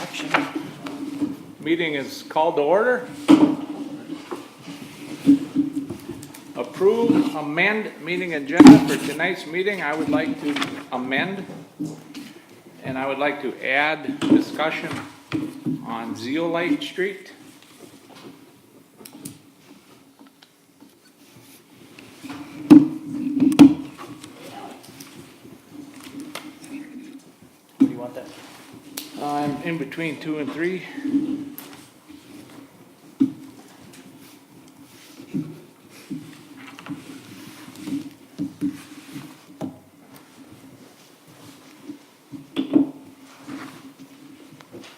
action. Meeting is called to order. Approve, amend meeting agenda for tonight's meeting. I would like to amend, and I would like to add discussion on Zeolite Street. Where do you want that? I'm in between 2 and 3.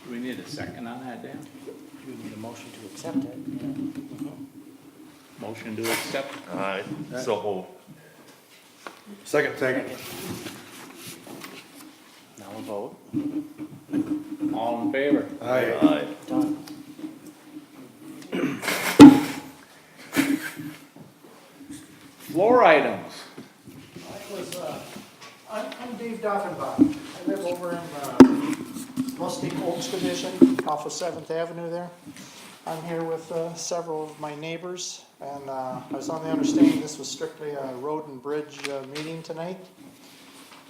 Do we need a second on that, Dan? You need a motion to accept it. Motion to accept. Alright, so moved. Second. Now we'll vote. All in favor? Aye. Aye. Done. Floor items. I'm Dave Doffenbach. I live over in Rustic Oaks Division off of 7th Avenue there. I'm here with several of my neighbors, and I was on the understanding this was strictly a road and bridge meeting tonight.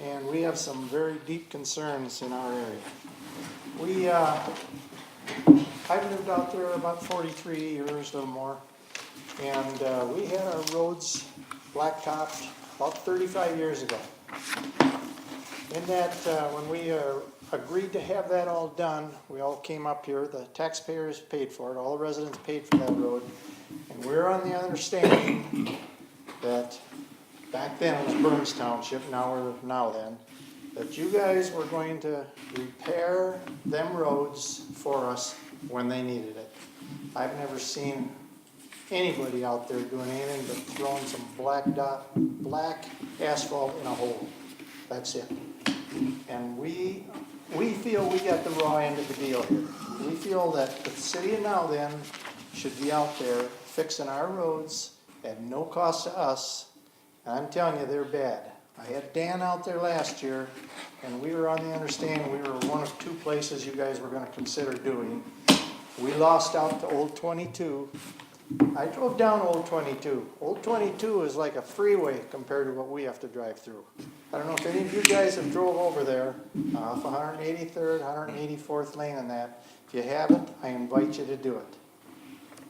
And we have some very deep concerns in our area. I've lived out there about 43 years or more, and we had our roads blacktopped about 35 years ago. In that, when we agreed to have that all done, we all came up here, the taxpayers paid for it, all the residents paid for that road. And we're on the understanding that, back then it was Burns Township, now then, that you guys were going to repair them roads for us when they needed it. I've never seen anybody out there doing anything but throwing some black asphalt in a hole. That's it. And we feel we got the raw end of the deal here. We feel that the city of Now Then should be out there fixing our roads at no cost to us. And I'm telling you, they're bad. I had Dan out there last year, and we were on the understanding we were one of two places you guys were gonna consider doing. We lost out to Old 22. I drove down Old 22. Old 22 is like a freeway compared to what we have to drive through. I don't know if any of you guys have drove over there off 183rd, 184th lane and that. If you haven't, I invite you to do it.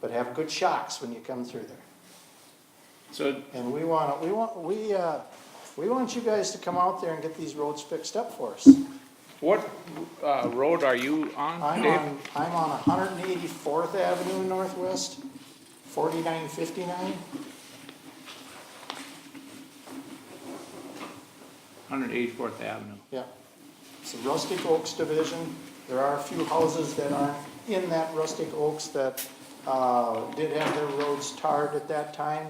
But have good shocks when you come through there. So And we want you guys to come out there and get these roads fixed up for us. what road are you on, Dave? I'm on 184th Avenue Northwest, 4959. 184th Avenue. Yeah. It's the Rustic Oaks Division. There are a few houses that aren't in that Rustic Oaks that did have their roads tarred at that time.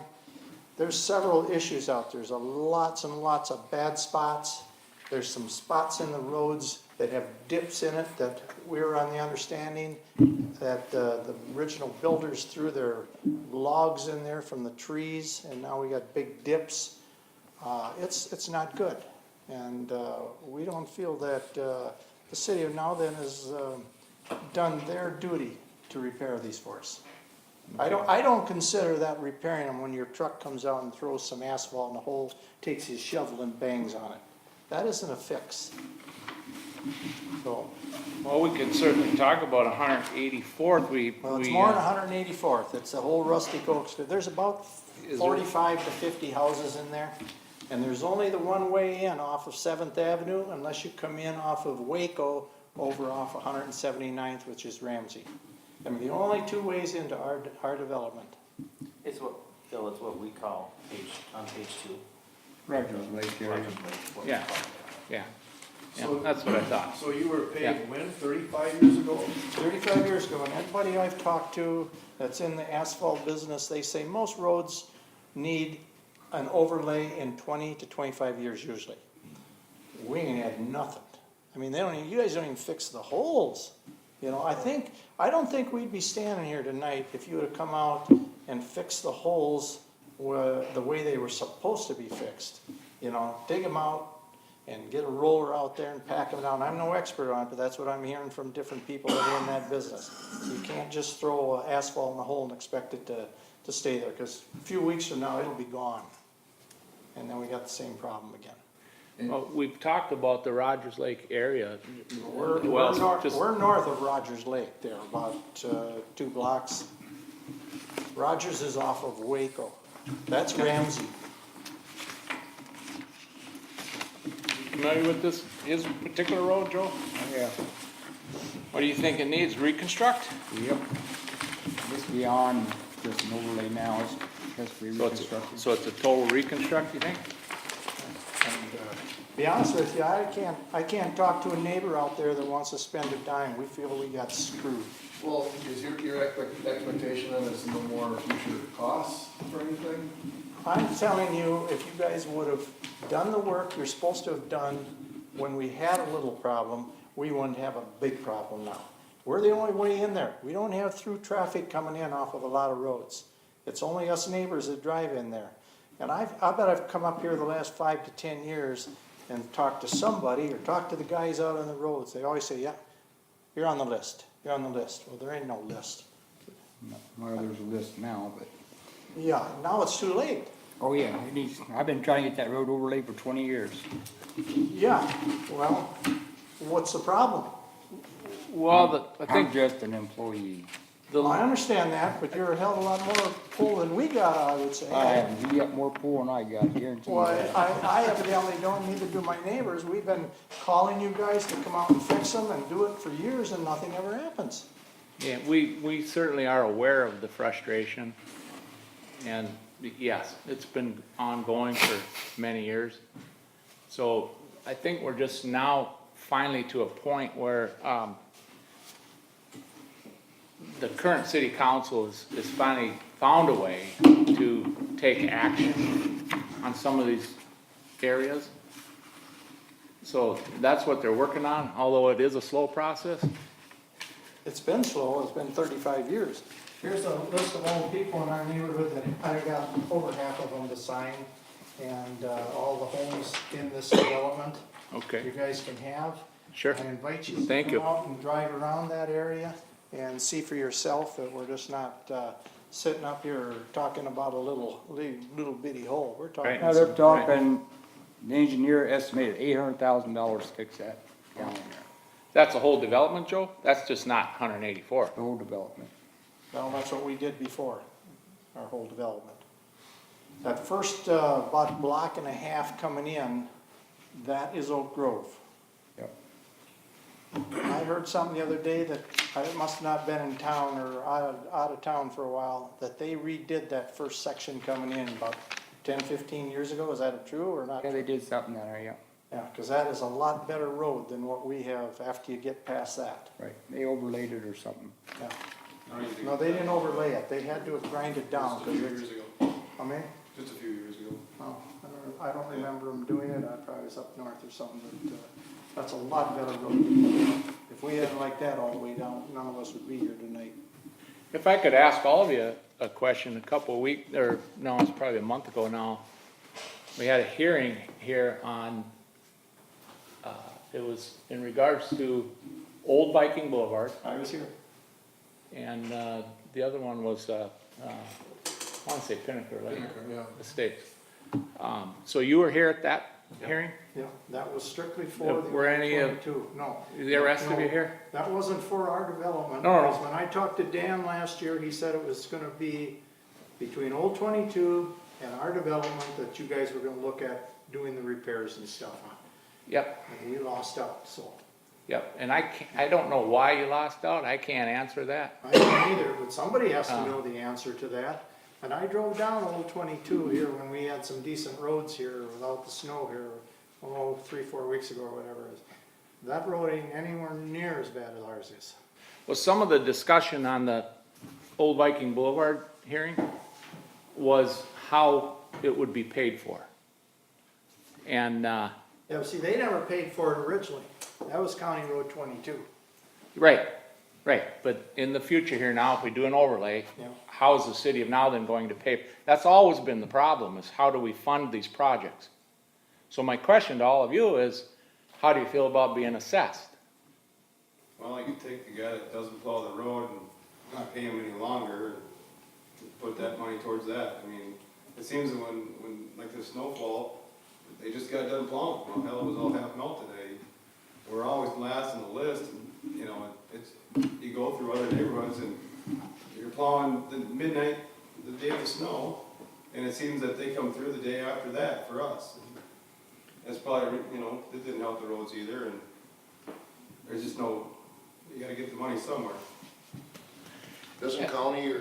There's several issues out there. There's lots and lots of bad spots. There's some spots in the roads that have dips in it that we're on the understanding that the original builders threw their logs in there from the trees, and now we got big dips. It's not good. And we don't feel that the city of Now Then has done their duty to repair these for us. I don't consider that repairing them when your truck comes out and throws some asphalt in the hole, takes his shovel and bangs on it. That isn't a fix. So, Well, we could certainly talk about 184th. well, it's more than 184th. It's the whole Rustic Oaks. There's about 45 to 50 houses in there. And there's only the one way in off of 7th Avenue unless you come in off of Waco over off 179th, which is Ramsey. I mean, the only two ways into our development. It's what, Phil, it's what we call on page 2. Rogers Lake area. Yeah. Yeah, So- that's what I thought. So you were Yeah. paved when, 35 years ago? 35 years ago, and everybody I've talked to that's in the asphalt business, they say most roads need an overlay in 20 to 25 years usually. We ain't had nothing. I mean, you guys don't even fix the holes. You know, I don't think we'd be standing here tonight if you would have come out and fixed the holes the way they were supposed to be fixed. You know, dig them out, and get a roller out there and pack them down. I'm no expert on it, but that's what I'm hearing from different people that are in that business. You can't just throw asphalt in a hole and expect it to stay there, because a few weeks from now, it'll be gone. And then we got the same problem again. Well, we've talked about the Rogers Lake area. We're Well, north, just- we're north of Rogers Lake there, about 2 blocks. Rogers is off of Waco. That's Ramsey. Familiar with this, his particular road, Joe? Yeah, What do you think it needs, reconstruct? yep. This beyond just an overlay now, it's has to be reconstructed. So it's a total reconstruct, you think? And, to be honest with you, I can't talk to a neighbor out there that wants to spend a dime. We feel we got screwed. Well, is your expectation then is no more future costs for anything? I'm telling you, if you guys would have done the work you're supposed to have done when we had a little problem, we wouldn't have a big problem now. We're the only way in there. We don't have through traffic coming in off of a lot of roads. It's only us neighbors that drive in there. And I bet I've come up here the last 5 to 10 years and talked to somebody or talked to the guys out on the roads. They always say, yeah, you're on the list. You're on the list. Well, there ain't no list. Well, there's a list now, but, Yeah, now it's too late. oh yeah, it needs, I've been trying to get that road overlaid for 20 years. Yeah, well, what's the problem? Well, I I'm think just an employee. the, I understand that, but you're a hell of a lot more pull than we got, I would say. You got more pull than I got, guaranteed. Well, I evidently don't, neither do my neighbors. We've been calling you guys to come out and fix them and do it for years and nothing ever happens. yeah, we certainly are aware of the frustration. And yes, it's been ongoing for many years. So I think we're just now finally to a point where, the current city council is finally found a way to take action on some of these areas. So that's what they're working on, although it is a slow process. It's been slow, it's been 35 years. Here's a list of all the people in our neighborhood that I got over half of them to sign, and all the homes in this development you Okay, guys can have. sure. I invite you to Thank come you. out and drive around that area and see for yourself that we're just not sitting up here talking about a little bitty hole. We're talking. Right. Now, they're talking, the engineer estimated $800,000 to fix that down there, That's a whole development, Joe? That's just not 184. the whole development. Well, that's what we did before, our whole development. That first about block and a half coming in, that is Oak Grove. Yep. I heard something the other day that I must have not been in town or out of town for a while, that they redid that first section coming in about 10, 15 years ago. Is that true or not? Yeah, they did something down there, yeah. Yeah, because that is a lot better road than what we have after you get past that. Right, they overlaid it or something. Yeah. No, they didn't overlay it. They had to grind it down. 'Cause years ago, I mean, just a few years ago. oh, I don't remember them doing it. I probably was up north or something, but that's a lot better road. If we had it like that all the way down, none of us would be here tonight. If I could ask all of you a question, a couple of weeks, or no, it's probably a month ago now. We had a hearing here on, it was in regards to Old Viking Boulevard, I was here. and the other one was, I want to say Pinnacle, right? Yeah. Estates. So you were here at that hearing? Yeah, that was strictly for the. Were any of- 22. No. The rest of you No, here? That wasn't for our development. No, no. Because when I talked to Dan last year, he said it was gonna be between Old 22 and our development that you guys were gonna look at doing the repairs and stuff on. Yep, And we lost out, so. yep. And I don't know why you lost out. I can't answer that. I don't either, but somebody has to Uh. know the answer to that. And I drove down Old 22 here when we had some decent roads here without the snow here, 3-4 weeks ago or whatever it is. That road ain't anywhere near as bad as ours is. Well, some of the discussion on the Old Viking Boulevard hearing was how it would be paid for. And, Yeah, but see, they never paid for it originally. That was County Road 22. right, but in the future here now, if we do an overlay, Yeah. how is the city of Nowland going to pay? That's always been the problem, is how do we fund these projects? So my question to all of you is, how do you feel about being assessed? Well, I could take the guy that doesn't plow the road and not pay him any longer, and put that money towards that. I mean, it seems that when like the snowfall, they just got done plowing. Well, hell, it was all half melted. We're always last on the list, and, you know, you go through other neighborhoods and you're plowing the midnight, the day of the snow, and it seems that they come through the day after that for us. That's probably, you know, it didn't help the roads either, and there's just no, you gotta get the money somewhere. Doesn't county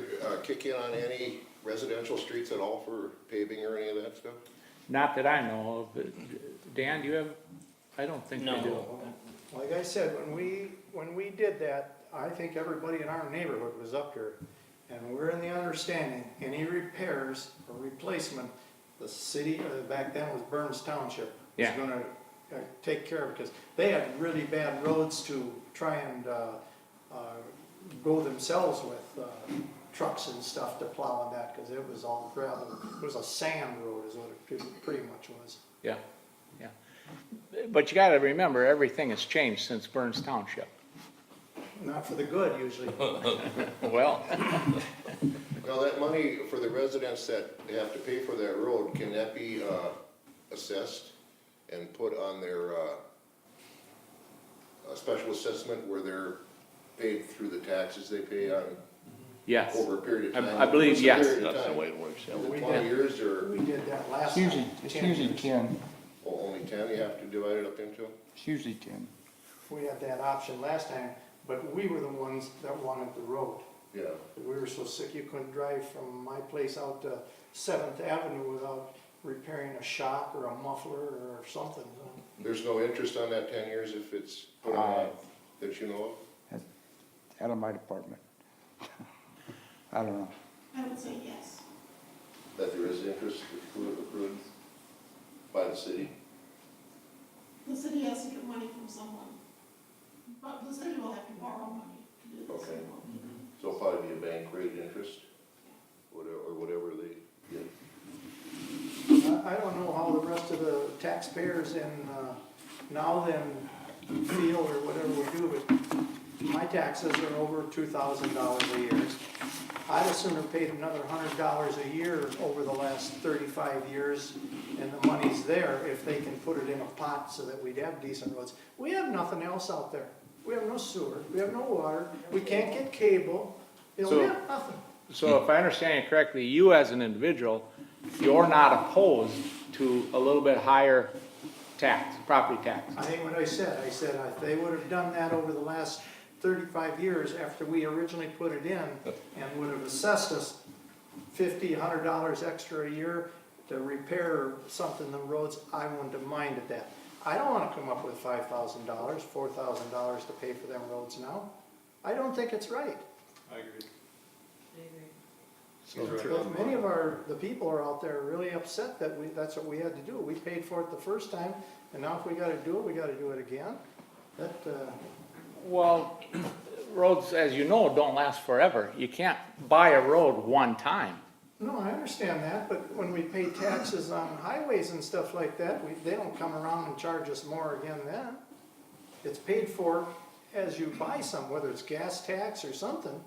kick in on any residential streets at all for paving or any of that stuff? Not that I know of. Dan, do you have, I don't think they do. Like I said, when we did that, I think everybody in our neighborhood was up here, and we're in the understanding, any repairs or replacement, the city, back then was Burns Township, was Yeah. gonna take care of it, because they had really bad roads to try and go themselves with trucks and stuff to plow on that, because it was all gravel. It was a sand road is what it pretty much was. Yeah, yeah. But you gotta remember, everything has changed since Burns Township. Not for the good usually. Well, Now, that money for the residents that have to pay for that road, can that be assessed and put on their special assessment where they're paid through the taxes they pay on yes. over a period of time? I believe, What's the yes. period of That's the time? way it works, yeah. Is it We 20 did. years or We did that last It's time. usually, it's 10 usually years. 10, only 10 you have to divide it up into? it's usually 10. We had that option last time, but we were the ones that wanted the road. Yeah. We were so sick you couldn't drive from my place out to 7th Avenue without repairing a shock or a muffler or something. There's no interest on that 10 years if it's put on that you know of? Out of my department. I don't know. I would say yes. That there is interest accrued by the city? The city has to get money from someone, but the city will have to borrow money to do this. Okay. So it'll probably be a bank rate interest, or whatever they get. I don't know how the rest of the taxpayers in now then feel or whatever we do, but my taxes are over $2,000 a year. I'd as soon have paid another $100 a year over the last 35 years, and the money's there if they can put it in a pot so that we'd have decent roads. We have nothing else out there. We have no sewer, we have no water, we can't get cable, you know, we So- have nothing. So if I understand you correctly, you as an individual, you're not opposed to a little bit higher tax, property tax? I think what I said if they would have done that over the last 35 years after we originally put it in and would have assessed us $50, $100 extra a year to repair something in the roads, I wouldn't have minded that. I don't want to come up with $5,000, $4,000 to pay for them roads now. I don't think it's right. I agree. But many of the people are out there really upset that that's what we had to do. We paid for it the first time, and now if we gotta do it, we gotta do it again. That, Well, roads, as you know, don't last forever. You can't buy a road one time. no, I understand that, but when we pay taxes on highways and stuff like that, they don't come around and charge us more again then. It's paid for as you buy some, whether it's gas tax or something.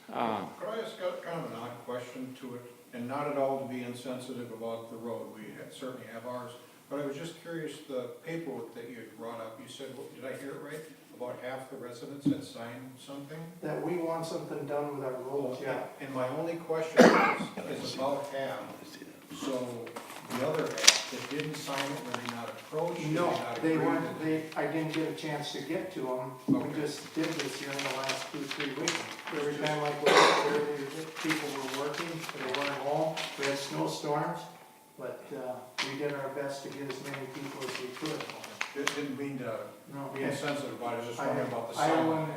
Could I ask kind of an odd question to it, and not at all to be insensitive about the road, we certainly have ours, but I was just curious, the paperwork that you had brought up, you said, did I hear it right? About half the residents had signed something? That we want something done with our roads, yeah. And my only question is about half, so the other half that didn't sign it, were they not approached? Did No, not they agree? weren't, I didn't get a chance to get to them. We just did this here in the last 2-3 weeks. Every time like we were there, people were working, they weren't home, we had snowstorms, but we did our best to get as many people as we could. Didn't mean to No, be insensitive about it, I was just I wondering about the I sign. wouldn't,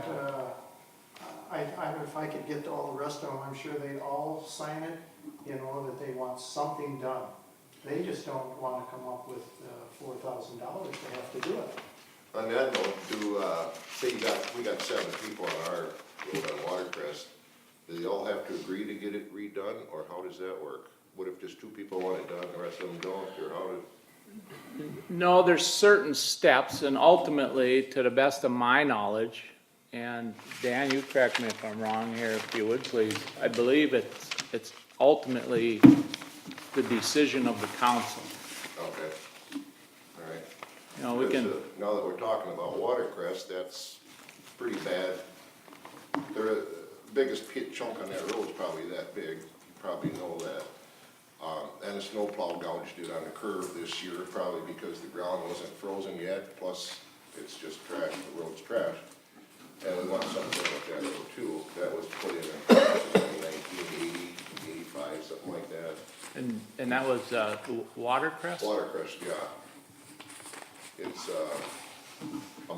if I could get to all the rest of them, I'm sure they'd all sign it, you know, that they want something done. They just don't wanna come up with $4,000 to have to do it. On that note, say we got 7 people on our road on Watercrest, do they all have to agree to get it redone, or how does that work? what if just two people want it done, the rest of them don't, or how did? No, there's certain steps, and ultimately, to the best of my knowledge, and Dan, you correct me if I'm wrong here, if you would please, I believe it's ultimately the decision of the council. Okay, all right. You know, we can, Because, now that we're talking about Watercrest, that's pretty bad. The biggest chunk on that road is probably that big, you probably know that. And the snowplow gouged it on the curve this year, probably because the ground wasn't frozen yet, plus it's just trash, the road's trash. And we want something with that road too, that was put in 1980, 85, something like that. and that was, Watercrest? Watercrest, yeah. It's,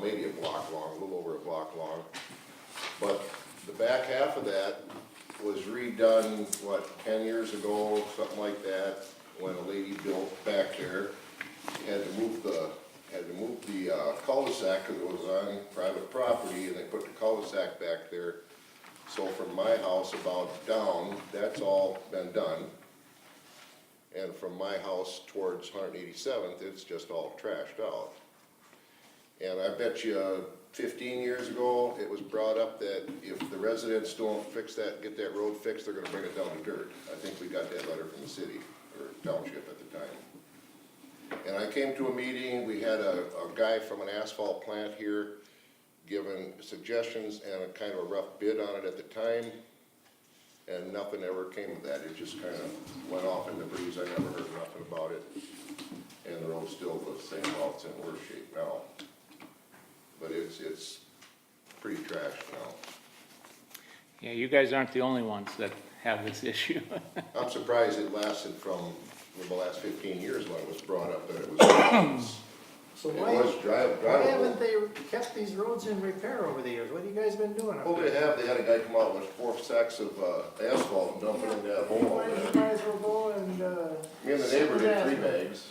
maybe a block long, a little over a block long. But the back half of that was redone, what, 10 years ago, something like that, when a lady built back there. Had to move the cul-de-sac, because it was on private property, and they put the cul-de-sac back there. So from my house about down, that's all been done. And from my house towards 187th, it's just all trashed out. And I bet you 15 years ago, it was brought up that if the residents don't fix that, get that road fixed, they're gonna bring it down to dirt. I think we got that letter from the city, or township at the time. And I came to a meeting, we had a guy from an asphalt plant here giving suggestions and a kind of a rough bid on it at the time. And nothing ever came of that, it just kind of went off in the breeze, I never heard nothing about it. And the road's still the same, well, it's in worse shape now. But it's pretty trashed now. Yeah, you guys aren't the only ones that have this issue. I'm surprised it lasted from the last 15 years when it was brought up that it was, So it why, was why haven't drivable. they kept these roads in repair over the years? What have you guys been doing up Oh, there? they had a guy come out with 4 sacks of asphalt and dump it in that hole Might over you there. might as well go and, Me and the neighbor did 3 bags.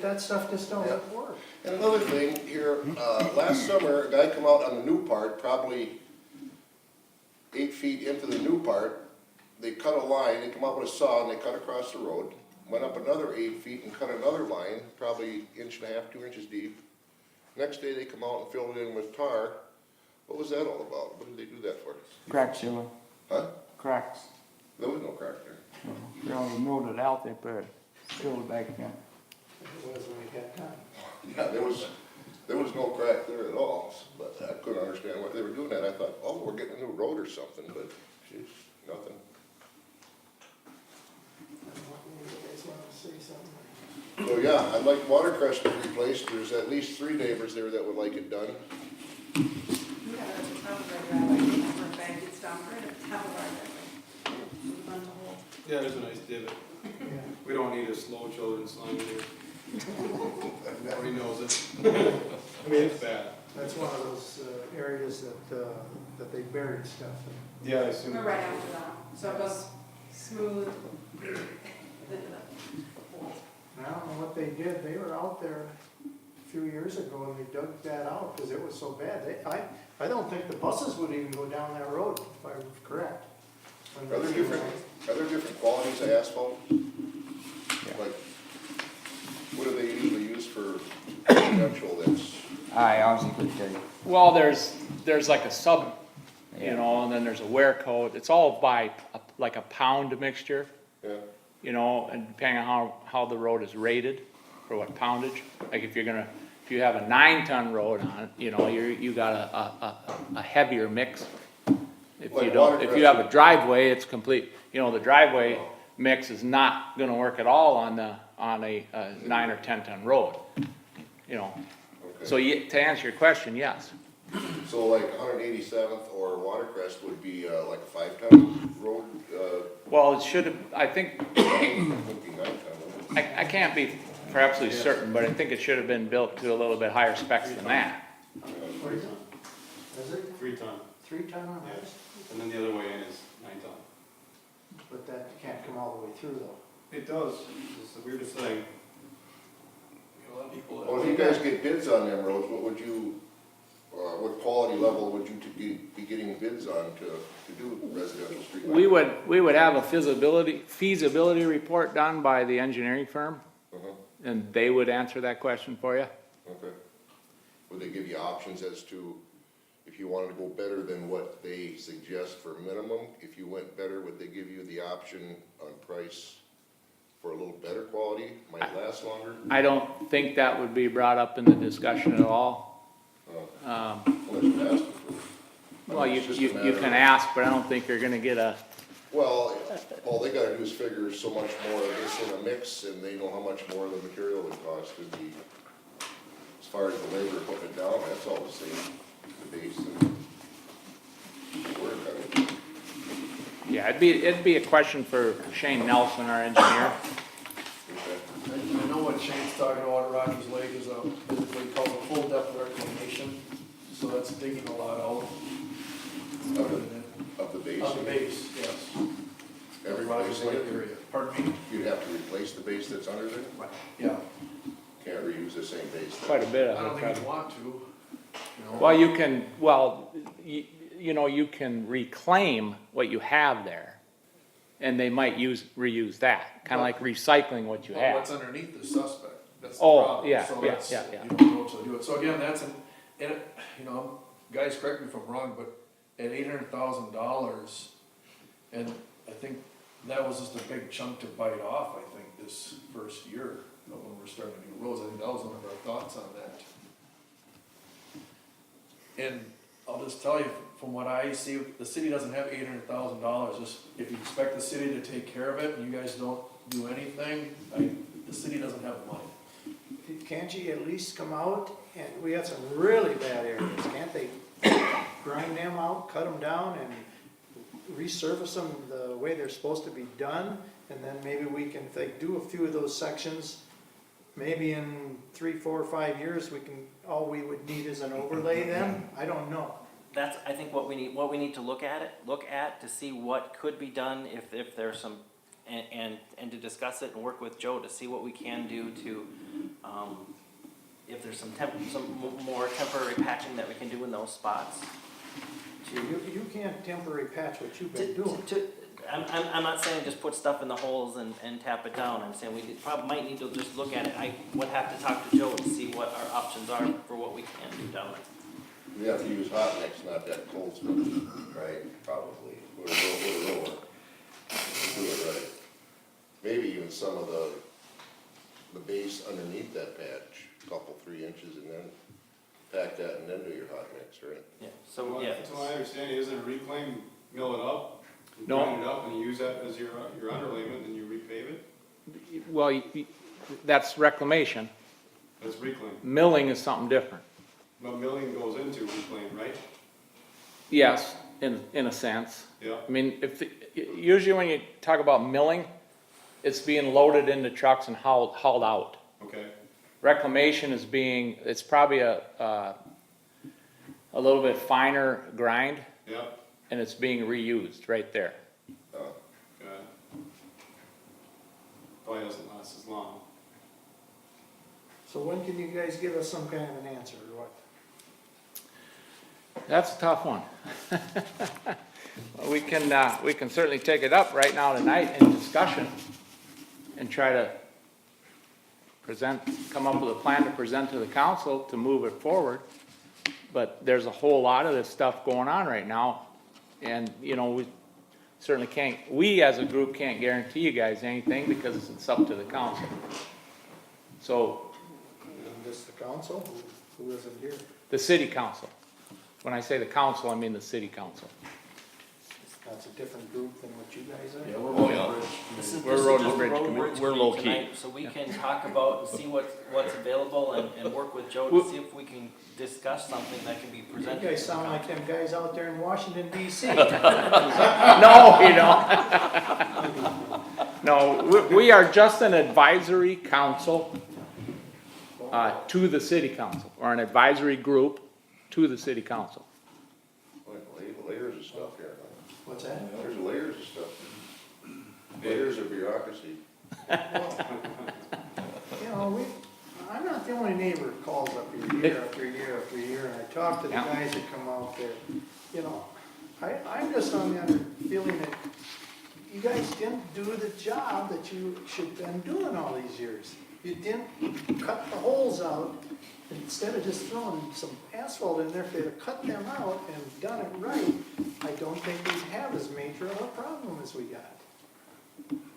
that stuff just doesn't work. And another thing here, last summer, a guy come out on the new part, probably 8 feet into the new part. They cut a line, they come out with a saw and they cut across the road. Went up another 8 feet and cut another line, probably 1.5 inches, 2 inches deep. Next day they come out and filled it in with tar. What was that all about? What did they do that for? Crack sealer, Huh? cracks. There was no crack there. They only milled it out, they put it, filled it back in. It was when we got done. Yeah, there was no crack there at all, but I couldn't understand why they were doing that. I thought, oh, we're getting a new road or something, but geez, nothing. You guys wanna say something? So yeah, I'd like Watercrest to be replaced. There's at least 3 neighbors there that would like it done. Yeah, that's a town driveway, for a bank, it's down right at the town driveway. With a bunch of holes. Yeah, there's a nice divot. Yeah. We don't need a slow children's line here. Everybody knows it. I mean, it's bad. That's one of those areas that they buried stuff in. Yeah, I assume. We're right after that, so it goes smooth into the hole. And I don't know what they did, they were out there a few years ago and they dug that out because it was so bad. I don't think the buses would even go down that road, if I'm correct. Are there different qualities of asphalt? Like, what do they usually use for residential that's? I honestly couldn't tell you. Well, there's like a sub, you know, and then there's a wear coat. It's all by like a pound mixture, Yeah, you know, and depending on how the road is rated for what poundage. Like if you have a 9-ton road on it, you know, you got a heavier mix. If Like you don't, if you have a Watercrest. driveway, it's complete, you know, the driveway mix is not gonna work at all on a 9 or 10-ton road, you know. okay. So to answer your question, yes. So like 187th or Watercrest would be like a 5-ton road, Well, it should have, I think, would be 9-ton. I can't be for absolutely certain, but I think it should have been built to a little bit higher specs than that. What is it? Is it 3 ton, 3 ton on this? and then the other way in is 9 ton. But that can't come all the way through though. It does, it's the weirdest thing. A lot of people. Well, if you guys get bids on them roads, what would you, what quality level would you be getting bids bids on to do residential street. We would have a feasibility report done by the engineering firm, Uh-huh, and they would answer that question for you. okay. Would they give you options as to if you wanted to go better than what they suggest for minimum? If you went better, would they give you the option on price for a little better quality, might last longer? I don't think that would be brought up in the discussion at all. Unless you asked them for it. Well, you It's just a matter you of- can ask, but I don't think you're gonna get a, Well, all they gotta do is figure so much more of this in a mix, and they know how much more the material would cost to be. As far as the labor putting it down, that's all the same, the base and the work, I mean. yeah, it'd be a question for Shane Nelson, our engineer. Okay. I know what Shane's talking about at Rogers Lake is what he calls a full depth reclamation, so that's digging a lot out. Of the base. Of the base, yes. Every Rogers place in Lake it, area, pardon me? you'd have to replace the base that's under there, Yeah, can't reuse the same base. Quite a bit I of don't it. think probably. you'd want to, you know. Well, you can, you know, you can reclaim what you have there, and they might reuse that, kinda like recycling what you Well, what's have. underneath is suspect, that's the Oh, problem. yeah, So yeah, that's- yeah, yeah. You don't know till you do it, so again, that's you know, guys, correct me if I'm wrong, but at $800,000, and I think that was just a big chunk to bite off, I think, this first year, you know, when we're starting to do roads, I think that was one of our thoughts on that. And I'll just tell you, from what I see, the city doesn't have $800,000, just, if you expect the city to take care of it, and you guys don't do anything, the city doesn't have the money. Can't you at least come out, and we have some really bad areas, can't they grind them out, cut them down, and resurface them the way they're supposed to be done? And then maybe we can, if they do a few of those sections, maybe in 3, 4, 5 years, all we would need is an overlay then? I don't know. That's, I think what we need to look at to see what could be done if there's some, and to discuss it and work with Joe to see what we can do to, if there's some more temporary patching that we can do in those spots. You can't temporary patch what you've been doing. I'm not saying just put stuff in the holes and tap it down. I'm saying we probably might need to just look at it. I would have to talk to Joe and see what our options are for what we can do down there. We have to use hot mix, not that cold stuff, right? Probably, with a roller. Do it right. Maybe even some of the base underneath that patch, couple, 3 inches, and then pack that and then do your hot mix, right? Yeah, so, yeah. To my understanding, isn't it reclaim, mill it up, you No. grind it up and you use that as your underlayment and you repave it? Well, that's reclamation. That's reclaim. Milling is something different. But milling goes into reclaim, right? Yes, in a sense. Yeah. I mean, usually when you talk about milling, it's being loaded into trucks and hauled out. Okay. Reclamation is it's probably a little bit finer grind, Yeah. and it's being reused right there. Uh, Got it. Probably doesn't last as long. So when can you guys give us some kind of an answer, or what? That's a tough one. We can certainly take it up right now tonight in discussion and try to come up with a plan to present to the council to move it forward. But there's a whole lot of this stuff going on right now. And, you know, we certainly we as a group can't guarantee you guys anything because it's up to the council. So, Is this the council? Who isn't here? the city council. When I say the council, I mean the city council. That's a different group than what you guys are? Yeah, we're Oh, Road yeah. and Bridge. This is We're just road and a bridge road and committee. bridge We're committee low key. tonight, so we can talk about and see what's available and work with Joe to see if we can discuss something that can be You presented. guys sound like them guys out there in Washington DC. No, you don't. No, we are just an advisory council to the city council, or an advisory group to the city council. like layers of stuff here. What's that? There's layers of stuff. Layers of bureaucracy. You know, I'm not the only neighbor that calls up here year after year after year, and I talk to the Yeah. guys that come out there. You know, I'm just on the other feeling that you guys didn't do the job that you should have been doing all these years. You didn't cut the holes out, instead of just throwing some asphalt in there, if they'd have cut them out and done it right, I don't think we'd have as major of a problem as we got.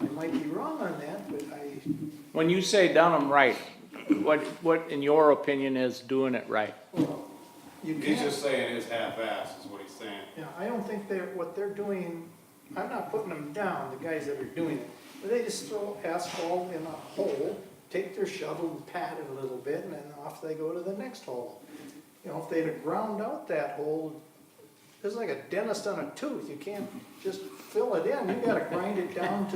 I might be wrong on that, but When you say done them right, what in your opinion is doing it right? you He's can't. just saying it's half-assed, is what he's saying. Yeah, I don't think what they're doing, I'm not putting them down, the guys that are doing it, but they just throw asphalt in a hole, take their shovel and pat it a little bit, and then off they go to the next hole. You know, if they'd have ground out that hole, it's like a dentist on a tooth, you can't just fill it in, you gotta grind it down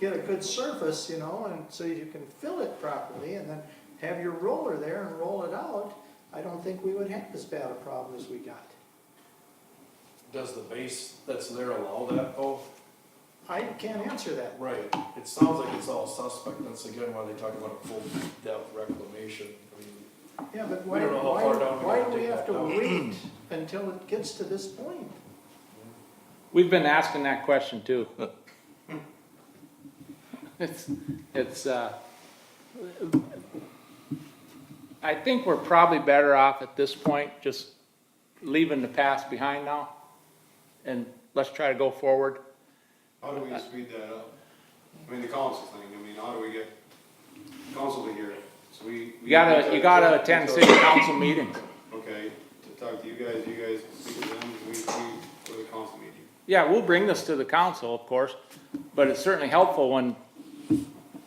get a good surface, you know, and so you can fill it properly, and then have your roller there and roll it out. I don't think we would have as bad a problem as we got. Does the base that's there allow that though? I can't answer that. Right, it sounds like it's all suspect, that's again why they talk about a full depth reclamation, I mean, Yeah, but We why, don't know how far down we why gotta do we dig have to that down. wait until it gets to this point? We've been asking that question too. It's, I think we're probably better off at this point, just leaving the past behind now, and let's try to go forward. How do we speed that up? I mean, the council thing, I mean, how do we get council to hear it? So we. You gotta attend city council meetings. Okay, to talk to you guys speak to them, we go to the council meeting. Yeah, we'll bring this to the council, of course, but it's certainly helpful when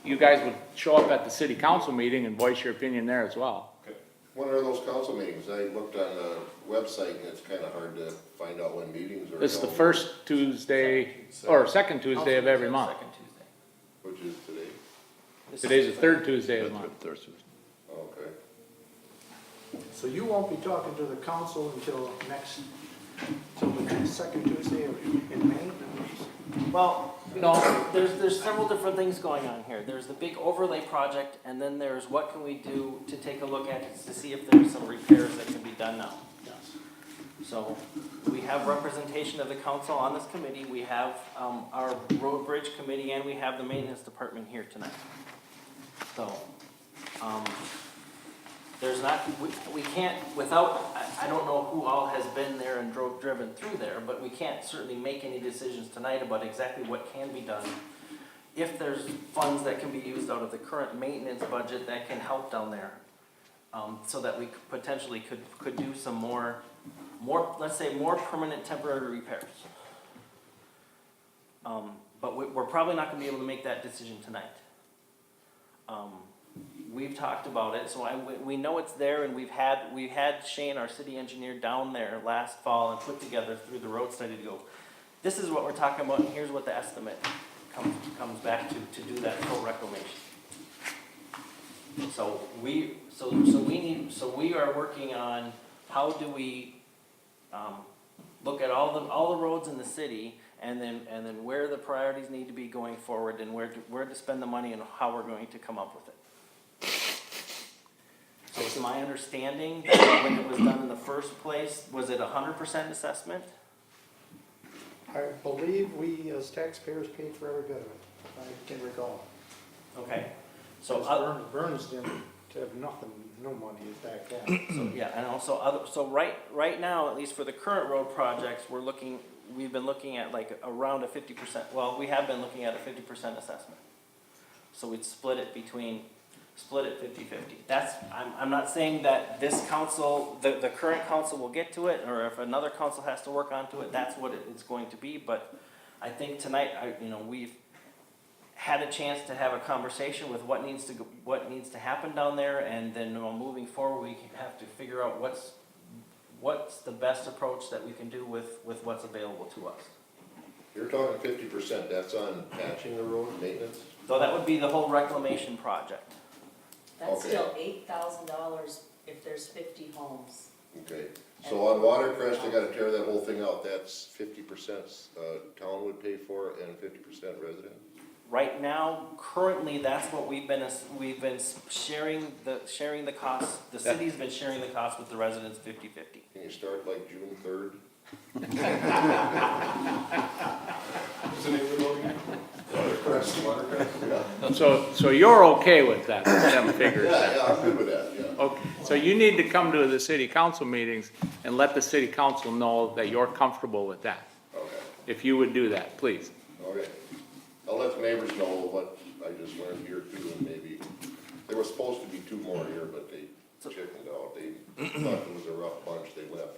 you guys would show up at the city council meeting and voice your opinion there as well. Okay. When are those council meetings? I looked on the website and it's kinda hard to find out when meetings are. It's the held. first Tuesday, or second Tuesday of every month. Second Tuesday. Which is today? Today's the third Tuesday of the month. Okay. So you won't be talking to the council until the next second Tuesday in May? Well, No. there's several different things going on here. There's the big overlay project, and then there's what can we do to take a look at it to see if there's some repairs that can be done now. Yes. So, we have representation of the council on this committee, we have, our road bridge committee, and we have the maintenance department here tonight. So, there's not, we can't, without, I don't know who all has been there and driven through there, but we can't certainly make any decisions tonight about exactly what can be done. If there's funds that can be used out of the current maintenance budget that can help down there, so that we potentially could do some more, let's say, more permanent temporary repairs. But we're probably not gonna be able to make that decision tonight. We've talked about it, so we know it's there, and we've had Shane, our city engineer, down there last fall and put together through the road study to go, this is what we're talking about, and here's what the estimate comes back to do that full reclamation. So we are working on how do we look at all the roads in the city, and then where the priorities need to be going forward, and where to spend the money, and how we're going to come up with it. So it's my understanding that when it was done in the first place, was it 100% assessment? I believe we as taxpayers paid for every bit of it, I can recall. Okay, so, Because Burns didn't have nothing, no money back then. so yeah, and also so right now, at least for the current road projects, we've been looking at like around a 50%, well, we have been looking at a 50% assessment. So we'd split it 50-50. That's, I'm not saying that this council, the current council will get to it, or if another council has to work onto it, that's what it's going to be, but I think tonight, we've had a chance to have a conversation with what needs to happen down there, and then moving forward, we have to figure out what's the best approach that we can do with what's available to us. You're talking 50%, that's on patching the road, maintenance? So that would be the whole reclamation project. That's Okay. still $8,000 if there's 50 homes. Okay, so on Watercrest, they gotta tear that whole thing out, that's 50% town would pay for and 50% resident? Right now, currently, that's what we've been sharing the cost, the city's been sharing the cost with the residents 50/50. Can you start like June 3rd? What's the name of the road again? Watercress. Watercress? So you're okay with that, them figures? Yeah, I'm good with that, yeah. Okay, so you need to come to the city council meetings and let the city council know that you're comfortable with that. Okay, If you would do that, please. okay. I'll let the neighbors know what I just learned here too, and maybe, there was supposed to be 2 more here, but they chickened out. They thought it was a rough bunch, they left.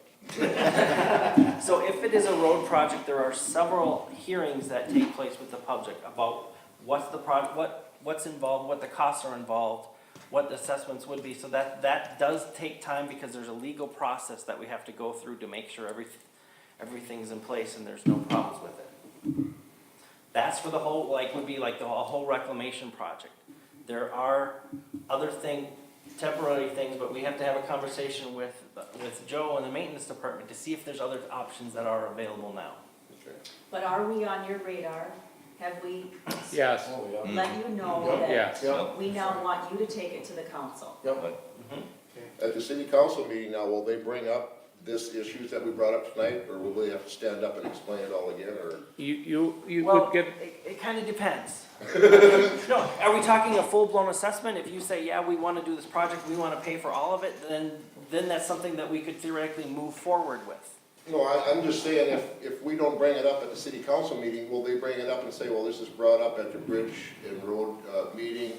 So if it is a road project, there are several hearings that take place with the public about what's the what's involved, what the costs are involved, what the assessments would be. So that does take time because there's a legal process that we have to go through to make sure everything's in place and there's no problems with it. That's for the whole, would be like the whole reclamation project. There are other temporary things, but we have to have a conversation with Joe and the maintenance department to see if there's other options that are available now. Okay. But are we on your radar? Have we Yes, Oh, yeah. let you know that yes. we now want you to take it to the council? At the city council meeting now, will they bring up this issues that we brought up tonight, or will they have to stand up and explain it all again, or? You Well, could get, it kind of depends. No, are we talking a full-blown assessment? If you say, yeah, we want to do this project, we want to pay for all of it, then that's something that we could theoretically move forward with. No, I'm just saying, if we don't bring it up at the city council meeting, will they bring it up and say, well, this is brought up at the bridge and road, meeting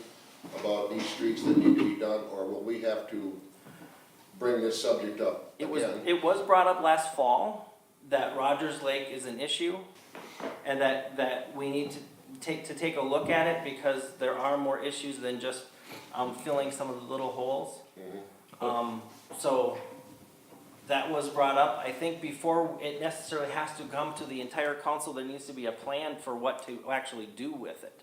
about these streets that need to be done, or will we have to bring this subject up again? It was brought up last fall that Rogers Lake is an issue and that we need to take a look at it because there are more issues than just filling some of the little holes. So that was brought up. I think before it necessarily has to come to the entire council, there needs to be a plan for what to actually do with it.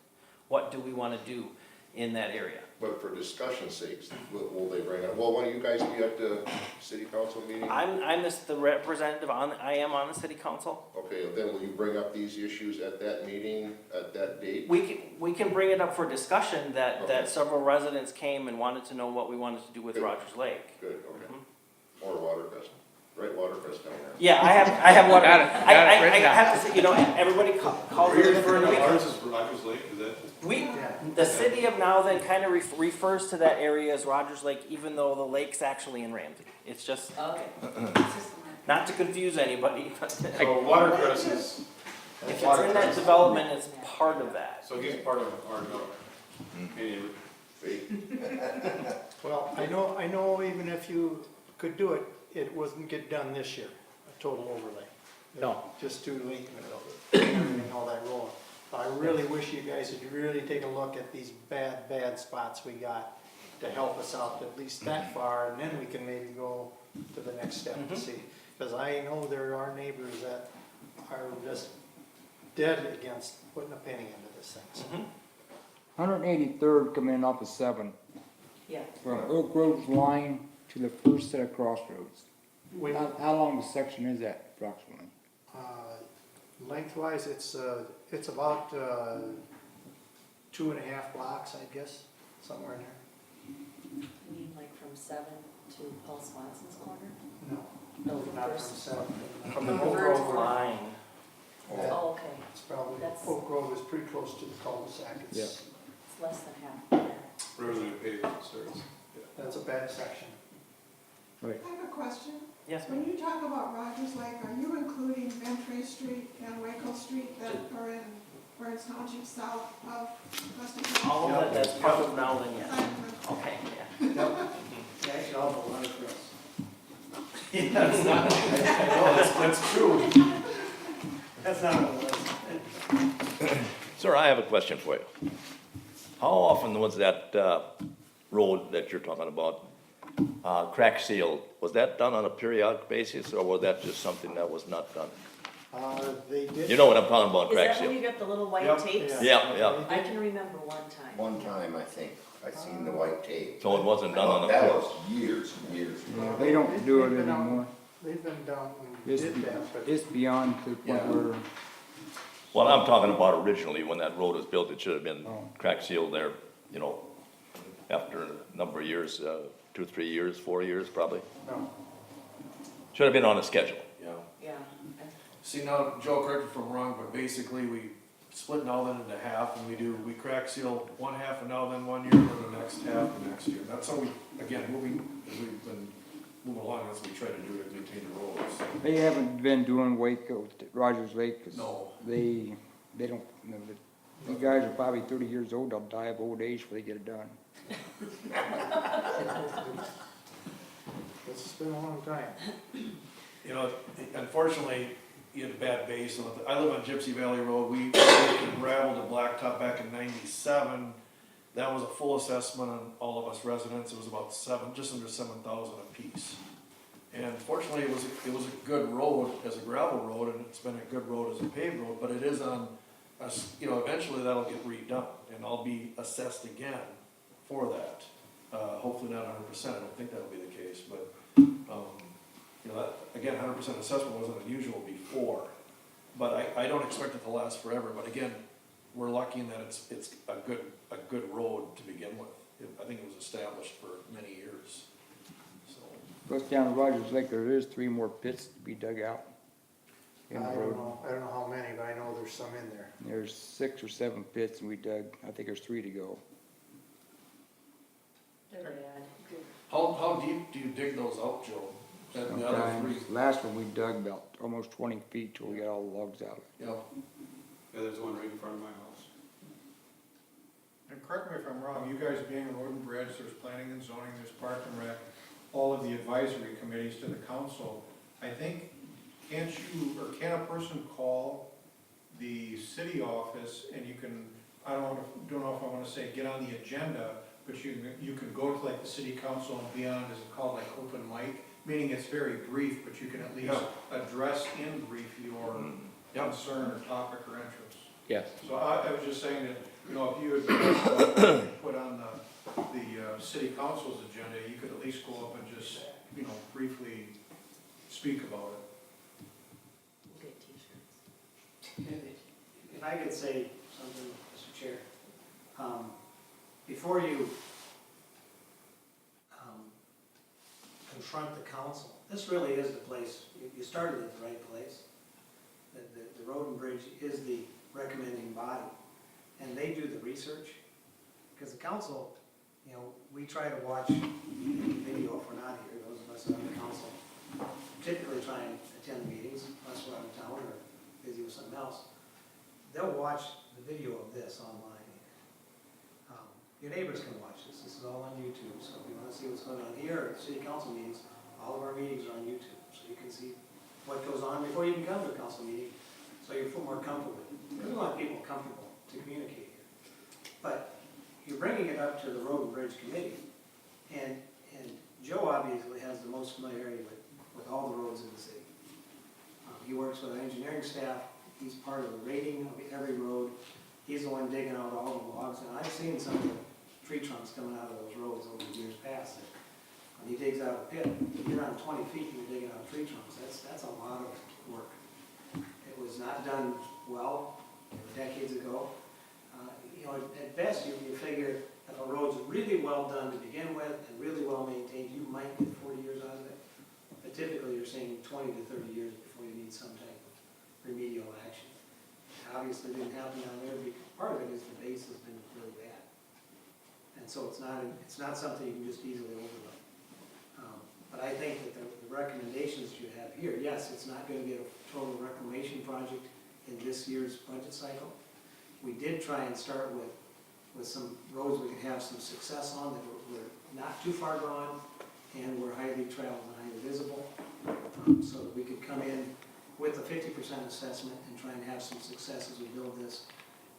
What do we want to do in that area? But for discussion's sakes, will they bring it, will one of you guys be at the city council meeting? I'm the representative I am on the city council. Okay, then will you bring up these issues at that meeting, at that date? We can bring it up for discussion Okay. that several residents came and wanted to know what we wanted to do with Good. Rogers Lake. Good, okay. Or Watercrest, right, Watercrest down there. Yeah, I have one. Got it I written down. have to say, everybody calls Are you it referring to different. ours as Rogers Lake, is that? The city of Nowthen kind of refers to that area as Rogers Lake, even though the lake's actually in Ramsey. It's just, Okay. not to confuse anybody, but So Watercress is. if it's in that development, it's part of that. So he's part of our note. Anyway, See? Well, I know even if you could do it, it wouldn't get done this year, a total overlay. No. Just too late and all that rolling. I really wish you guys would really take a look at these bad spots we got to help us out at least that far, and then we can maybe go to the next step to see. Because I know there are neighbors that are just dead against putting a penny into this thing. 183rd coming in off of 7, Yeah. from Oak Grove's line to the first set of crossroads. We, How long a section is that approximately? lengthwise, it's about 2.5 blocks, I guess, somewhere in there. You mean like from 7 to Paul Swanson's corner? No, No, not from first. 7. From the From Oak Verge Grove Line. line. Oh, okay. It's probably, That's- Oak Grove is pretty close to the cul-de-sac. Yeah. It's less than half. wherever the pavement starts. That's a bad section. I have a question. Yes, ma'am. When you talk about Rogers Lake, are you including Ventry Street and Waco Street that are in Burns Township south of Weston County? All of that, that's part of Nowthen, yes. Thank Okay, yeah. Actually, all the watercress. That's true. That's not what it was. Sir, I have a question for you. How often was that road that you're talking about crack sealed? Was that done on a periodic basis, or was that just something that was not done? They did. You know what I'm talking about, Is crack that when seal? you got the little white Yep. tapes? Yeah, yeah. I can remember one time. One time, I think, I seen the white tape. So it wasn't done on a. That was years and years Yeah, ago. they don't do it They've been out- anymore. They've been down and It's, did that, but it's beyond to the point Yeah. where Well, I'm talking about originally, when that road was built, it should have been crack sealed there, you know, after a number of years, 2, 3 years, 4 years probably. No. Should have been on a schedule. Yeah. Yeah. See, now, Joe, correct me if I'm wrong, but basically we split now then into half and we crack seal one half and now then 1 year and then the next half the next year. That's how we, again, as we've been moving along, that's what we try to do to maintain the roads. They haven't been doing Waco, Rogers Lake, 'cause No. they don't, you know, the guys are probably 30 years old, they'll die of old age before they get it done. It's been a long time. You know, unfortunately, you had a bad base. I live on Gypsy Valley Road. We went from gravel to blacktop back in '97. That was a full assessment on all of us residents. It was about just under 7,000 a piece. And fortunately, it was a good road as a gravel road, and it's been a good road as a paved road. But it is on, you know, eventually that'll get redone, and I'll be assessed again for that. Hopefully not 100%. I don't think that'll be the case, but. You know, that, again, 100% assessment wasn't unusual before, but I don't expect it to last forever. But again, we're lucky in that it's a good road to begin with. I think it was established for many years. So Goes down to Rogers Lake, there is 3 more pits to be dug out I in the don't road. know how many, but I know there's some in there. There's 6 or 7 pits and we dug, I think there's 3 to go. They're bad. how deep do you dig those out, Joe? The other three? Sometimes, last one we dug about almost 20 feet till we got all the logs out. Yeah. Yeah, there's one right in front of my house. And correct me if I'm wrong, you guys being road and bridge, there's planning and zoning, there's park and rec, all of the advisory committees to the council. I think, can a person call the city office and you can, I don't know if I wanna say get on the agenda, but you can go to like the city council and be on, is it called like open mic? Meaning it's very brief, but you can at least address in brief your concern or topic or interest. Yes. So I was just saying that, you know, if you had put on the city council's agenda, you could at least go up and just, you know, briefly speak about it. We'll get t-shirts. If I could say something, Mr. Chair, before you confront the council, this really is the place, you started at the right place. The Road and Bridge is the recommending body, and they do the research. Because the council, you know, we try to watch video if we're not here, those of us that are on the council typically try and attend the meetings, unless we're out of town or busy with something else. They'll watch the video of this online. Your neighbors can watch this. This is all on YouTube. So if you want to see what's going on here at city council meetings, all of our meetings are on YouTube. So you can see what goes on before you even come to a council meeting. So you feel more comfortable. We want people comfortable to communicate here. But you're bringing it up to the Road and Bridge Committee. And Joe obviously has the most familiarity with all the roads in the city. He works with our engineering staff. He's part of the rating of every road. He's the one digging out all the logs. And I've seen some of the tree trunks coming out of those roads over the years past. When he digs out a pit, you're on 20 feet and you're digging out tree trunks. That's a lot of work. It was not done well decades ago. You know, at best you figure if a road's really well done to begin with and really well maintained, you might get 40 years out of it. But typically you're saying 20 to 30 years before you need some type of remedial action. Obviously didn't happen down there because part of it is the base has been really bad. And so it's not something you can just easily overlook. But I think that the recommendations you have here, yes, it's not going to be a total reclamation project in this year's budget cycle. We did try and start with some roads we could have some success on that were not too far gone and were highly traveled and highly visible, so that we could come in with a 50% assessment and try and have some success as we build this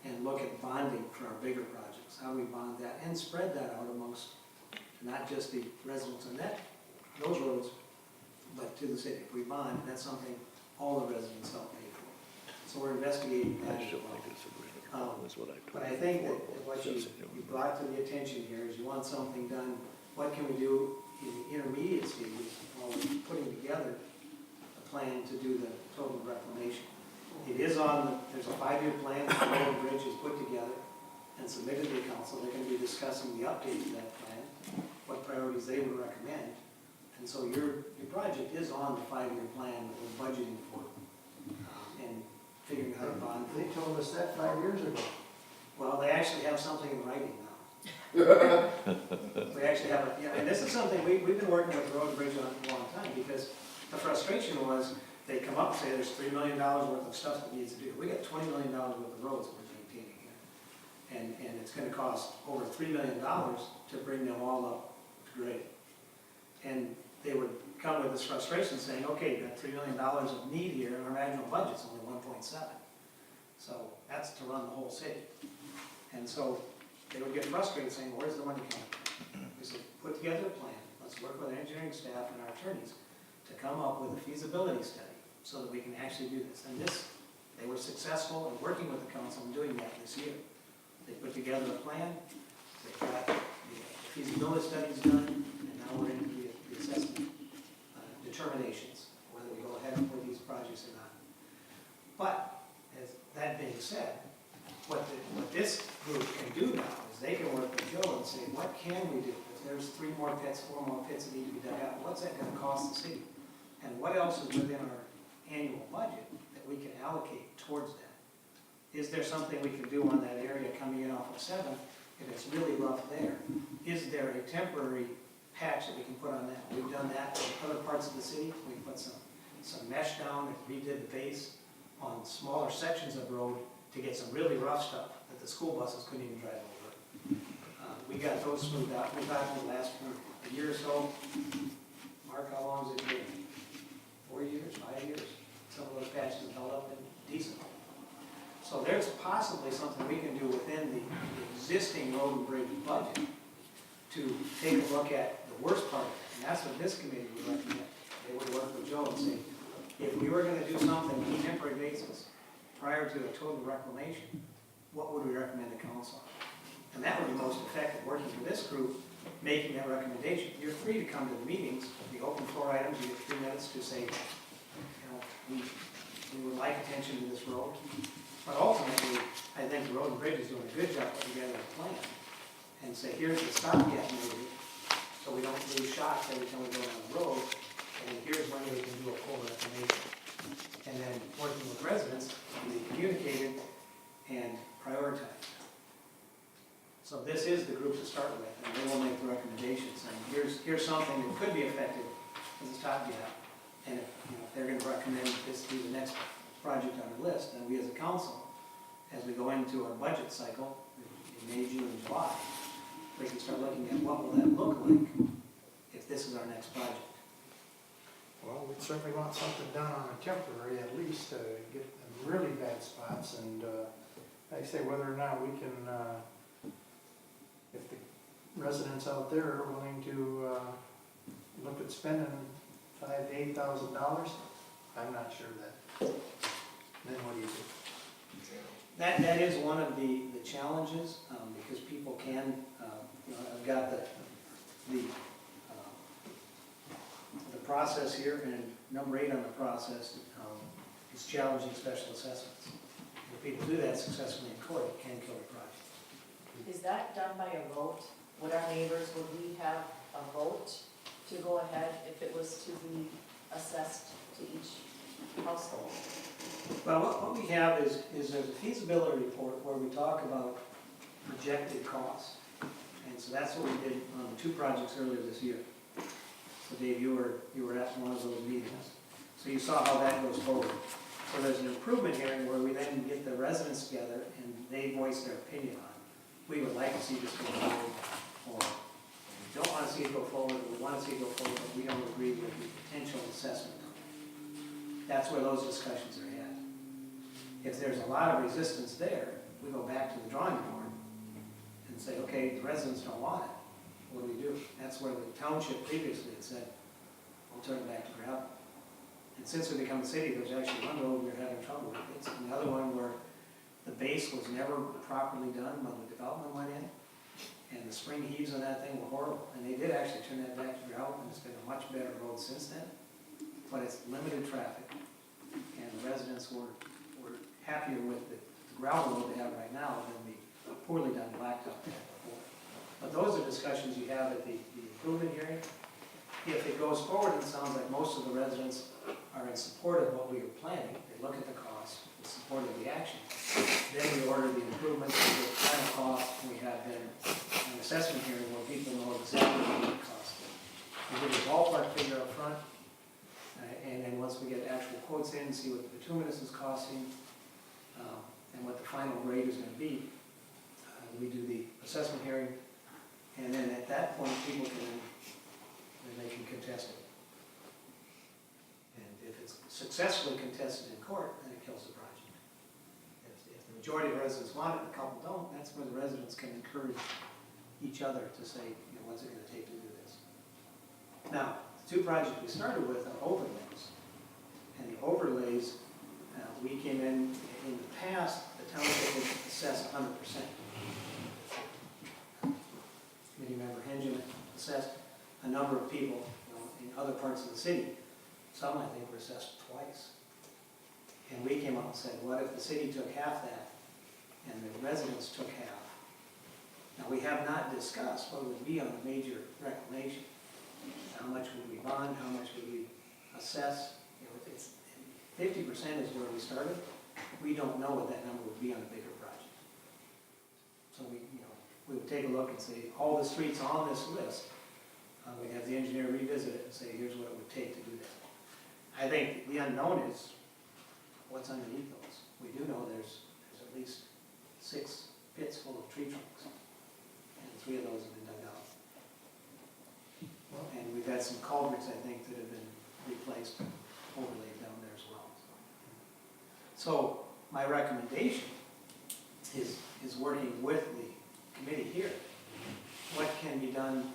and look at bonding for our bigger projects, how we bond that and spread that out amongst not just the residents on those roads, but to the city. If we bond, that's something all the residents help pay for. So we're investigating that as well. But I think that what you brought to the attention here is you want something done. What can we do in the intermediate stages while we're putting together a plan to do the total reclamation? It is on, there's a 5-year plan that the road and bridge is put together and submitted to the council. They're gonna be discussing the update to that plan, what priorities they would recommend. And so your project is on the 5-year plan that we're budgeting for, and figuring out how to bond. They told us that 5 years ago. Well, they actually have something in writing now. We actually have, yeah, and this is something we've been working with Road and Bridge on a long time, because the frustration was, they come up and say, there's $3 million worth of stuff that needs to do. We got $20 million worth of roads that we're maintaining here. And it's gonna cost over $3 million to bring them all up to grade. And they would come with this frustration saying, okay, you got $3 million of need here, and our annual budget's only 1.7. So that's to run the whole city. And so they would get frustrated saying, where's the money coming from? We said, put together a plan, let's work with our engineering staff and our attorneys to come up with a feasibility study so that we can actually do this. And this, they were successful in working with the council and doing that this year. They put together a plan, they got the feasibility studies done, and now we're into the assessment determinations, whether we go ahead with these projects or not. But, as that being said, what this group can do now is they can work with Joe and say, what can we do? If there's 3 more pits, 4 more pits that need to be dug out, what's that gonna cost the city? And what else is within our annual budget that we can allocate towards that? Is there something we can do on that area coming in off of 7th if it's really rough there? Is there a temporary patch that we can put on that? We've done that in other parts of the city. We put some mesh down and redid the base on smaller sections of road to get some really rough stuff that the school buses couldn't even drive over. We got those smoothed out. We've had them last for a year or so. Mark, how long has it been? 4 years, 5 years? Some of those patches have held up and decent. So there's possibly something we can do within the existing road and bridge budget to take a look at the worst part of it. And that's what this committee would recommend. They would work with Joe and say, if we were gonna do something on a temporary basis prior to a total reclamation, what would we recommend to council? And that would be most effective, working with this group, making that recommendation. You're free to come to the meetings, the open floor items, you get 3 minutes to say, you know, we would like attention to this road. But ultimately, I think the Road and Bridge is doing a good job putting together a plan and say, here's the stopgap maybe, so we don't lose shots every time we go down the road, and here's when we can do a full reclamation. And then working with residents, we communicated and prioritized. So this is the group to start with, and they will make the recommendations, and here's something that could be effective as a stopgap. And if, you know, if they're gonna recommend this to be the next project on the list, then we as a council, as we go into our budget cycle in May, June, and July, we can start looking at what will that look like if this is our next project. Well, we certainly want something done on a temporary, at least, to get the really bad spots, and, like I say, whether or not we can, if the residents out there are willing to, look at spending $5,000 to $8,000, I'm not sure that, then what do you do? That is one of the challenges, because people can, you know, I've got the process here, and number 8 on the process is challenging special assessments. If people do that successfully in court, it can kill the project. Is that done by a vote? Would our neighbors, would we have a vote to go ahead if it was to be assessed to each household? Well, what we have is there's a feasibility report where we talk about projected costs. And so that's what we did on the 2 projects earlier this year. So Dave, you were at one of those meetings. So you saw how that goes forward. So there's an improvement hearing where we then get the residents together and they voice their opinion on it. We would like to see this go forward, or we don't want to see it go forward, we want to see it go forward, but we don't agree with the potential assessment of it. That's where those discussions are had. If there's a lot of resistance there, we go back to the drawing board and say, okay, the residents don't want it. What do we do? That's where the township previously had said, we'll turn it back to gravel. And since we become a city, there's actually one road we're having trouble with. It's another one where the base was never properly done when the development went in. And the spring heaves on that thing were horrible. And they did actually turn that back to gravel, and it's been a much better road since then. But it's limited traffic. And the residents were happier with the gravel road they have right now than the poorly done blacktop they had before. But those are discussions you have at the improvement hearing. If it goes forward, it sounds like most of the residents are in support of what we are planning. They look at the cost, in support of the action. Then we order the improvements, we get final cost, and we have then an assessment hearing where people know exactly what it costs. We give a ballpark figure up front, and then once we get actual quotes in, see what the bituminous is costing, and what the final grade is gonna be, we do the assessment hearing, and then at that point, people can, then they can contest it. And if it's successfully contested in court, then it kills the project. If the majority of residents want it and a couple don't, that's where the residents can encourage each other to say, you know, what's it gonna take to do this? Now, the two projects we started with are overlays. And the overlays, we came in the past, the township would assess 100%. Committee member Hengen assessed a number of people, you know, in other parts of the city. Some, I think, were assessed twice. And we came up and said, what if the city took half that and the residents took half? Now, we have not discussed what would be on a major reclamation. How much would we bond, how much would we assess? You know, it's 50% is where we started. We don't know what that number would be on a bigger project. So we would take a look and say, all the streets on this list, we'd have the engineer revisit it and say, here's what it would take to do that. I think the unknown is what's underneath those. We do know there's at least 6 pits full of tree trunks, and 3 of those have been dug out. And we've had some culverts, I think, that have been replaced and overlaid down there as well. So my recommendation is working with the committee here. What can be done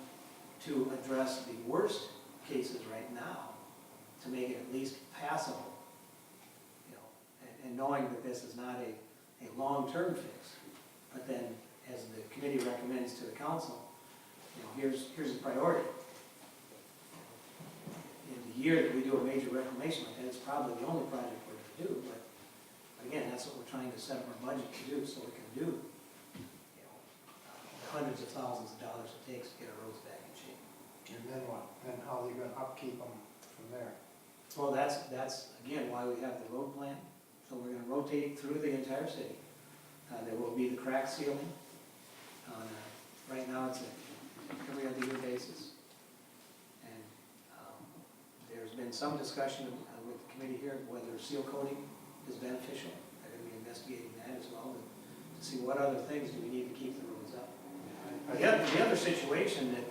to address the worst cases right now to make it at least passable? You know, and knowing that this is not a long-term fix, but then as the committee recommends to the council, you know, here's the priority. In the year that we do a major reclamation like that, it's probably the only project we're going to do, but again, that's what we're trying to set up our budget to do, so we can do, you know, the hundreds of thousands of dollars it takes to get our roads back in shape. And then what? Then how are you gonna upkeep them from there? Well, that's again why we have the road plan. So we're gonna rotate through the entire city. There will be the crack sealing. Right now, it's every other year basis. And there's been some discussion with the committee here whether seal coating is beneficial. They're gonna be investigating that as well to see what other things do we need to keep the roads up. The other situation that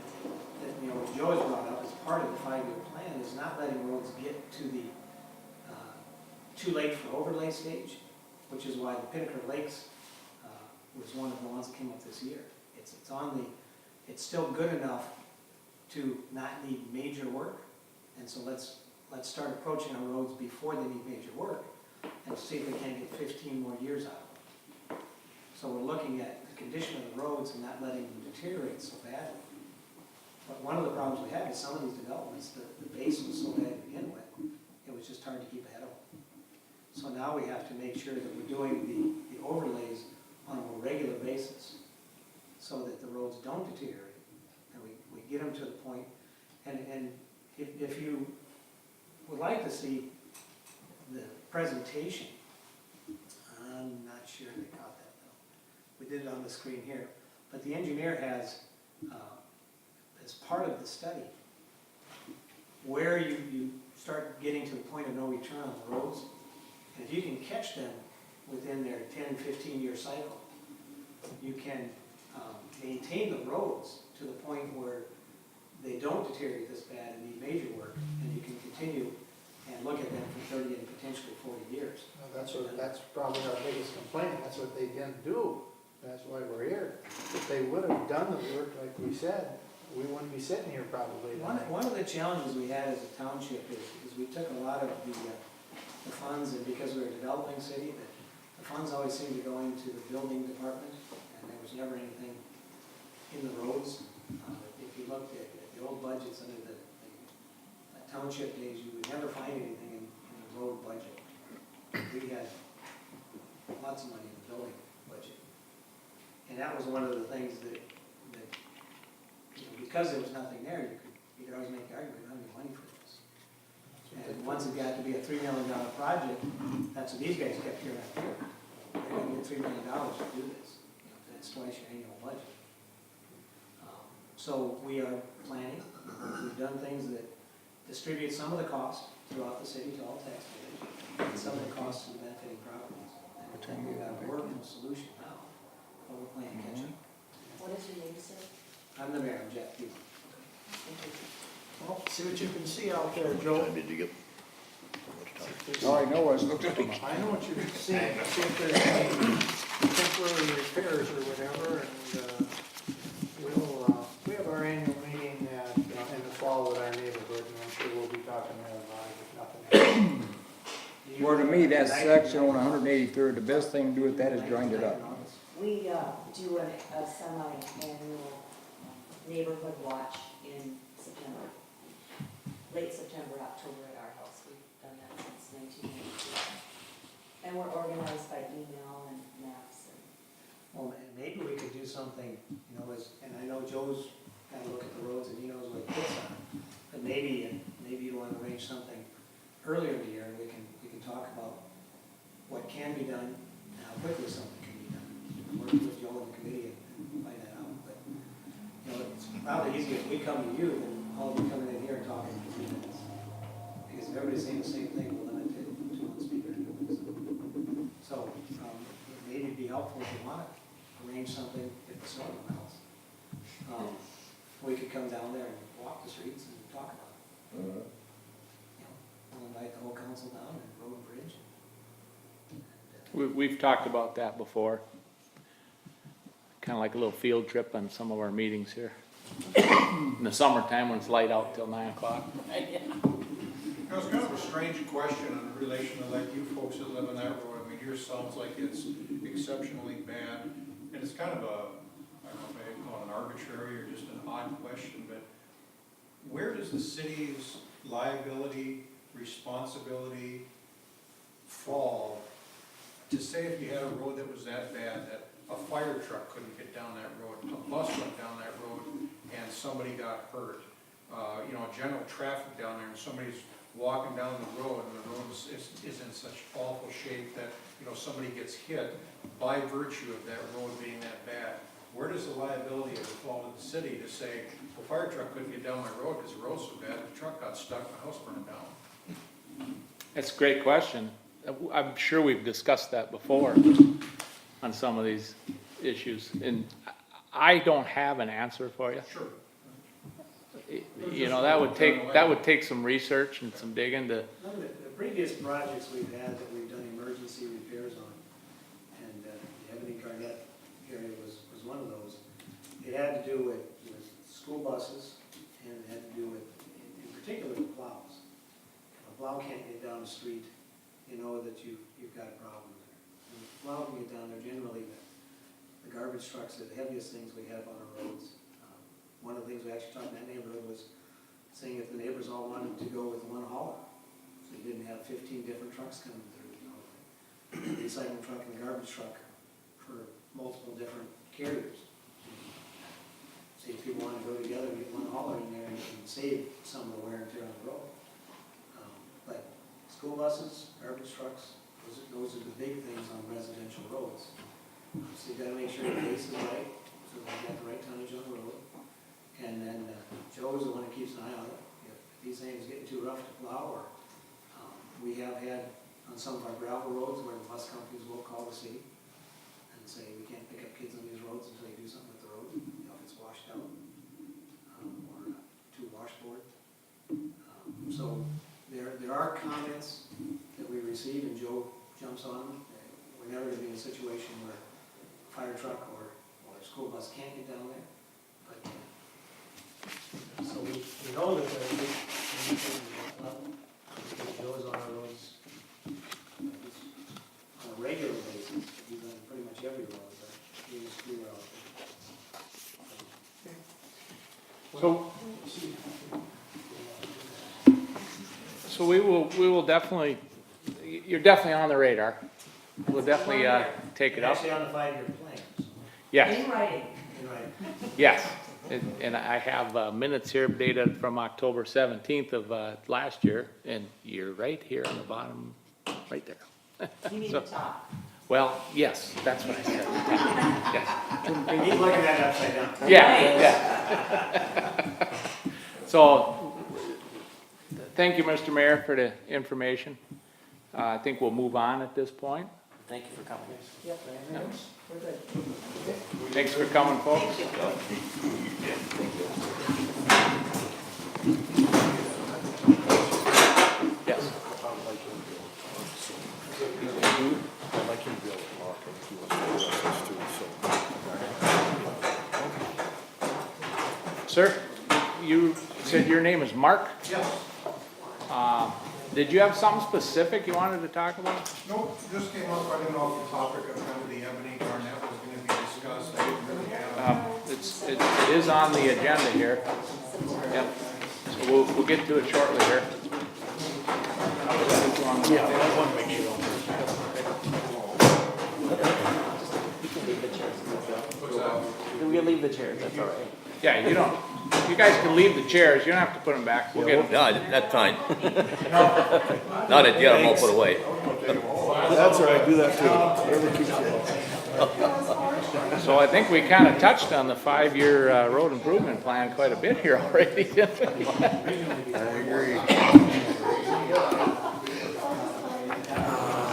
you know, Joe has brought up as part of the 5-year plan is not letting roads get to the too late for overlay stage, which is why the Pinnaker Lakes was one of the ones that came up this year. It's still good enough to not need major work, and so let's start approaching our roads before they need major work, and see if we can get 15 more years out of them. So we're looking at the condition of the roads and not letting them deteriorate so badly. But one of the problems we had is some of these developments, the base was so bad to begin with, it was just hard to keep ahead of them. So now we have to make sure that we're doing the overlays on a more regular basis so that the roads don't deteriorate. And we get them to the point, and if you would like to see the presentation, I'm not sure they got that though. We did it on the screen here. But the engineer has, as part of the study, where you start getting to the point of no return on the roads, and if you can catch them within their 10, 15-year cycle, you can maintain the roads to the point where they don't deteriorate this bad and need major work, and you can continue and look at them for 30 and potentially 40 years. Well, that's probably our biggest complaint. That's what they didn't do. That's why we're here. If they would have done the work like we said, we wouldn't be sitting here probably. One of the challenges we had as a township is we took a lot of the funds, and because we're a developing city, the funds always seemed to go into the building department, and there was never anything in the roads. If you looked at the old budgets under the township days, you would never find anything in the road budget. We had lots of money in the building budget. And that was one of the things that, you know, because there was nothing there, you could always make the argument, we don't have any money for this. And once it got to be a $3 million project, that's what these guys kept hearing up here. They're gonna get $3 million to do this, you know, that's twice your annual budget. So we are planning, we've done things that distribute some of the cost throughout the city to all taxpayers, and some of the costs to the benefiting properties. And I think we've got a workable solution now, but we're playing catch up. What is your name, sir? I'm the mayor, I'm Jeff Peterson. Thank you. Well, see what you can see out there, Joe. Did you get? All I know is, look at them. I know what you're seeing, see if there's any temporary repairs or whatever, and, we have our annual meeting at, in the fall with our neighborhood, and I'm sure we'll be talking there about it, if nothing else. Where to me, that section on 183rd, the best thing to do with that is grind it up. We do a semi-annual neighborhood watch in September, late September, October at our house. We've done that since 1992. And we're organized by email and maps. Well, and maybe we could do something, you know, and I know Joe's got to look at the roads and he knows what pits are, but maybe you want to arrange something earlier in the year, and we can talk about what can be done and how quickly something can be done. Work with Joe and the committee and find that out, but, you know, it's probably easier if we come to you than all of you coming in here and talking for 3 minutes. Because if everybody's saying the same thing, we'll limit it to one speaker. So, maybe it'd be helpful if you want to arrange something if the snow melts. We could come down there and walk the streets and talk about it. You know, we'll invite the whole council down and road and bridge. We've talked about that before. Kind of like a little field trip on some of our meetings here. In the summertime when it's light out till 9 o'clock. You know, it's kind of a strange question in relation to like you folks that live on that road. I mean, yours sounds like it's exceptionally bad, and it's kind of I don't know if I call it an arbitrary or just an odd question, but where does the city's liability, responsibility fall to say if you had a road that was that bad that a fire truck couldn't get down that road, a bus went down that road and somebody got hurt, you know, general traffic down there and somebody's walking down the road and the road is in such awful shape that, you know, somebody gets hit by virtue of that road being that bad. Where does the liability ever fall to the city to say, the fire truck couldn't get down my road because the road's so bad, the truck got stuck, the house burned down? That's a great question. I'm sure we've discussed that before on some of these issues, and I don't have an answer for you. Sure. You know, that would take some research and some digging to. One of the previous projects we've had that we've done emergency repairs on, and the Ebony Garnett area was one of those. It had to do with school buses, and it had to do with, in particular, with plows. If a plow can't get down the street, you know that you've got a problem there. When the plow can get down there, generally the garbage trucks are the heaviest things we have on our roads. One of the things we actually talked in that neighborhood was saying if the neighbors all wanted to go with one hauler, so you didn't have 15 different trucks coming through, you know, the recycling truck and the garbage truck for multiple different carriers. See if people want to go together and get one hauler in there and save some of the wear and tear on the road. But school buses, garbage trucks, those are the big things on residential roads. So you got to make sure the base is right, so they got the right tonnage on the road. And then Joe's the one that keeps an eye on it. If these things getting too rough to plow, or we have had on some of our gravel roads where the bus companies will call the city and say we can't pick up kids on these roads until you do something with the road, you know, if it's washed out, or too washboard. So there are comments that we receive, and Joe jumps on them. We're never going to be in a situation where a fire truck or a school bus can't get down there. But so we know that there are big things at that level, because Joe's on our roads on a regular basis. He's on pretty much every road, but he is through out So we will definitely, you're definitely on the radar. we'll definitely, take it up. Actually on the 5-year plan, so, Yes. In writing. you're right. Yes, and I have minutes here dated from October 17th of last year, and you're right here on the bottom, right there. You mean So- the top. Well, yes, that's what I said. Yes. He's looking at it upside down. Yeah, yeah. So, thank you, Mr. Mayor, for the information. I think we'll move on at this point. Thank you for coming. Yep, we're good. Thanks for coming, folks. Yes. I'd like him to be able to talk and if he wants to do this too, so. Sir, you said your name is Mark? Yes. Did you have something specific you wanted to talk about? Nope, just came up, I didn't know if the topic of kind of the Ebony Garnett was gonna be discussed, I didn't really have. It is on the agenda here. Yep. So we'll get to it shortly here. Yeah, I want to make sure. We can leave the chairs, that's all right. Yeah, you guys can leave the chairs, you don't have to put them back, we'll get them. Yeah, that's fine. Now that you got them all put away. That's all right, do that too. Whatever keeps you. So I think we kind of touched on the 5-year road improvement plan quite a bit here already, didn't we? I agree.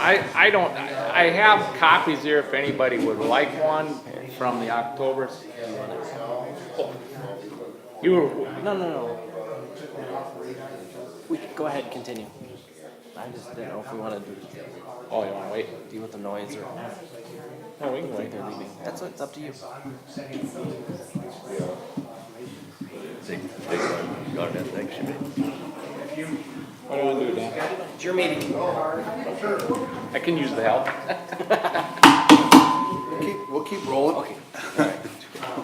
I have copies here if anybody would like one from the October. You were, No. We could go ahead and continue. I just didn't know if we wanted to oh, you want to wait? deal with the noise or. No, we can I think wait. they're leaving. It's up to you. Take Garnett, thanks, Jimmy. What do you want to do, Dan? It's your meeting. I can use the help. We'll keep rolling. Okay.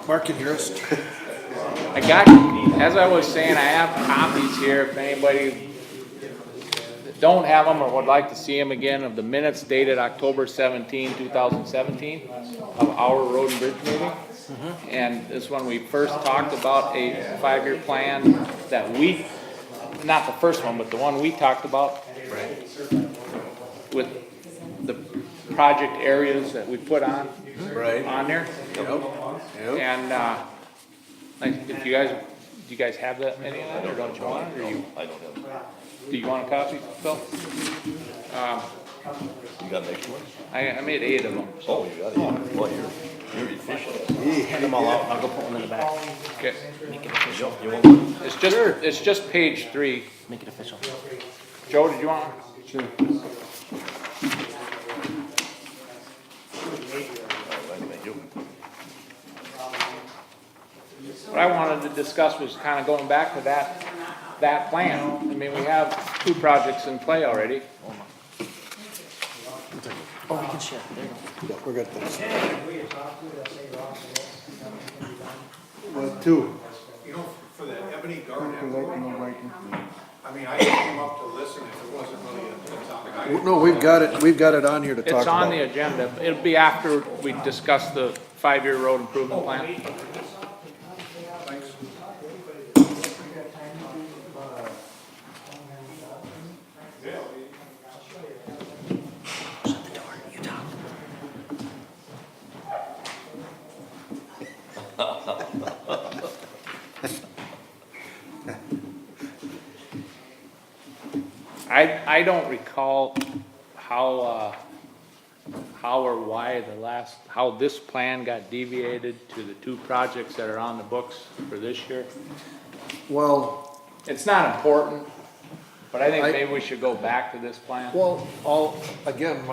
Mark can hear us. I got, as I was saying, I have copies here if anybody that don't have them or would like to see them again of the minutes dated October 17, 2017 of our road and bridge meeting. And this one, we first talked about a 5-year plan that we, not the first one, but the one we talked about. With the project areas that we put on there. And, like, if you guys, do you guys have that, any of that, or don't you want it, or you, I don't have them. do you want a copy, Phil? You got an extra one? I made 8 of them, so, Oh, you got it. Well, you're efficient. Hand them all out, and I'll go put them in the back. okay. Make it official. You want one? It's just page 3. Make it official. Joe, did you want one? Sure. Thank you. What I wanted to discuss was kind of going back to that plan. I mean, we have 2 projects in play already. Oh, we can share. There you go. Yeah, we're good. We had talked to, they'll say Ross, One, two. You know, for the Ebony Garnett, I mean, I just came up to listen if it wasn't really a topic. No, we've got it on here to talk It's about. on the agenda. It'll be after we discuss the 5-year road improvement plan. Shut the door. You talk. I don't recall how or why how this plan got deviated to the 2 projects that are on the books for this year. Well, It's not important, but I think maybe we should go back to this plan. again,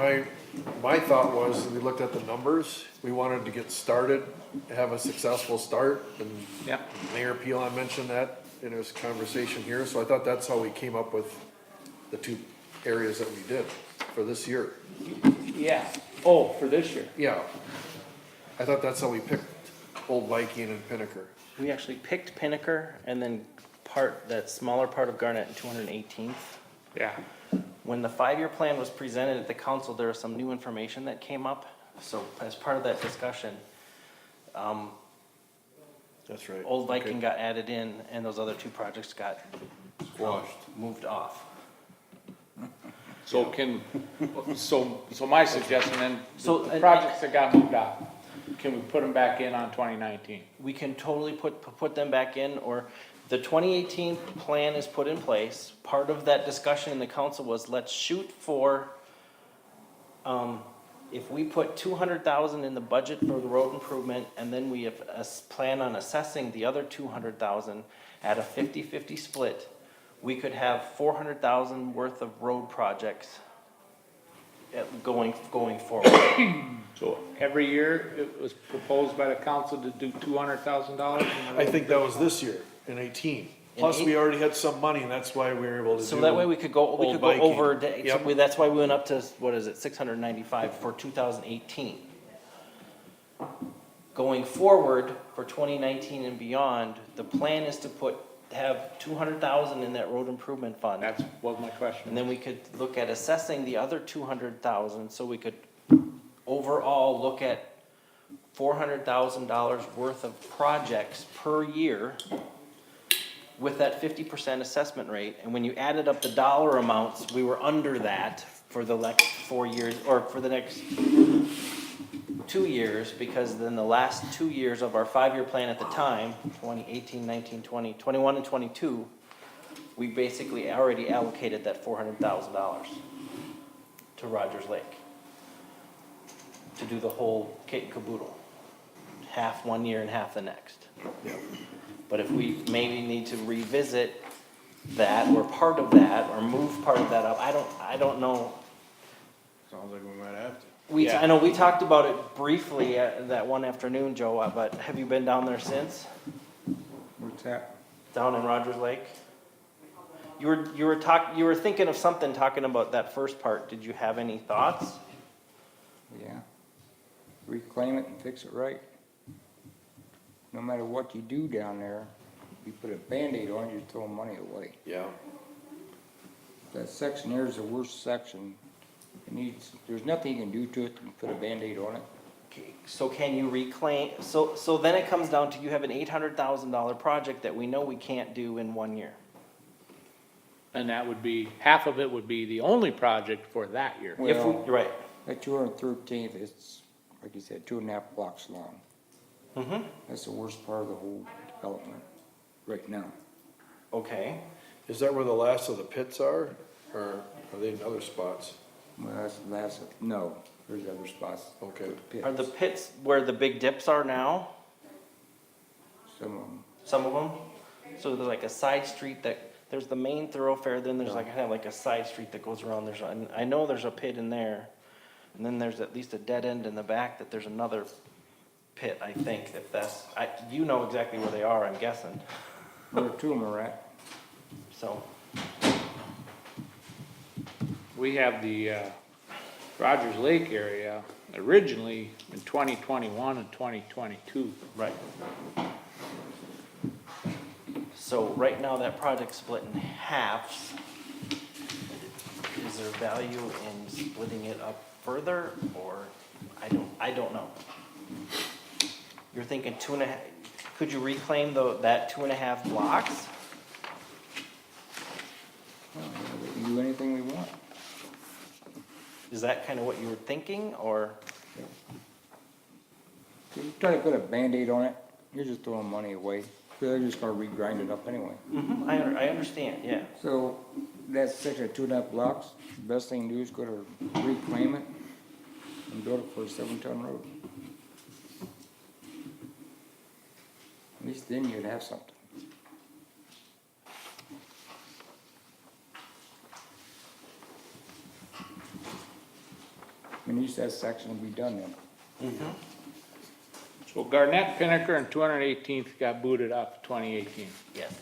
my thought was, we looked at the numbers, we wanted to get started, have a successful start, and Yep. Mayor Peel mentioned that in his conversation here, so I thought that's how we came up with the 2 areas that we did for this year. Yeah. Oh, for this year. Yeah. I thought that's how we picked Old Viking and Pinnaker. We actually picked Pinnaker and then that smaller part of Garnett and 218th. Yeah. When the 5-year plan was presented at the council, there was some new information that came up. So as part of that discussion, That's right. Old Viking got added in and those other 2 projects got moved off. So so my suggestion then, So, the projects that got moved out, can we put them back in on 2019? We can totally put them back in, or the 2018 plan is put in place. Part of that discussion in the council was, let's shoot for, if we put 200,000 in the budget for the road improvement, and then we have plan on assessing the other 200,000 at a 50-50 split, we could have 400,000 worth of road projects going forward. So every year, it was proposed by the council to do $200,000? I think that was this year, in 18. Plus, we already had some money, and that's why we were able to do. So that way we could go Old Viking. over, Yep. that's why we went up to, what is it, 695 for 2018. Going forward, for 2019 and beyond, the plan is to have 200,000 in that road improvement fund. That's what my question. And then we could look at assessing the other 200,000, so we could overall look at $400,000 worth of projects per year with that 50% assessment rate. And when you added up the dollar amounts, we were under that for the next 4 years, or for the next 2 years, because then the last 2 years of our 5-year plan at the time, 2018, 19, 20, 21, and 22, we basically already allocated that $400,000 to Rogers Lake to do the whole kit and caboodle, half 1 year and half the next. But if we maybe need to revisit that, or part of that, or move part of that up, I don't know. Sounds like we might have to. I know we talked about it briefly that one afternoon, Joe, but have you been down there since? What's that? Down in Rogers Lake? You were thinking of something, talking about that first part. Did you have any thoughts? Yeah. Reclaim it and fix it right. No matter what you do down there, you put a Band-Aid on it, you're throwing money away. Yeah. That section there is the worst section. There's nothing you can do to it to put a Band-Aid on it. Okay, so can you reclaim, so then it comes down to, you have an $800,000 project that we know we can't do in 1 year. And that would be, half of it would be the only project for that year. Well, Right. that 213th, it's, like you said, 2.5 blocks long. Mm-hmm. That's the worst part of the whole development right now. Okay. Is that where the last of the pits are, or are they in other spots? Well, that's the last, no, there's other spots. Okay. with pits. Are the pits where the big dips are now? Some of them. Some of them? So there's like a side street there's the main thoroughfare, then there's kind of like a side street that goes around. I know there's a pit in there. And then there's at least a dead end in the back that there's another pit, I think, you know exactly where they are, I'm guessing. Where 2 of them are at. So, We have the Rogers Lake area originally in 2021 and 2022. right. So right now that project's split in halves. Is there value in splitting it up further, or I don't know. You're thinking 2.5, could you reclaim that 2.5 blocks? We can do anything we want. Is that kind of what you were thinking, or? If you try to put a Band-Aid on it, you're just throwing money away. They're just gonna regrind it up anyway. Mm-hmm, I understand, yeah. So, that section of 2.5 blocks, the best thing to do is go to reclaim it and build it for a 7-ton road. At least then you'd have something. At least that section will be done then. Mm-hmm. So Garnett, Pinnaker, and 218th got booted up 2018. Yes.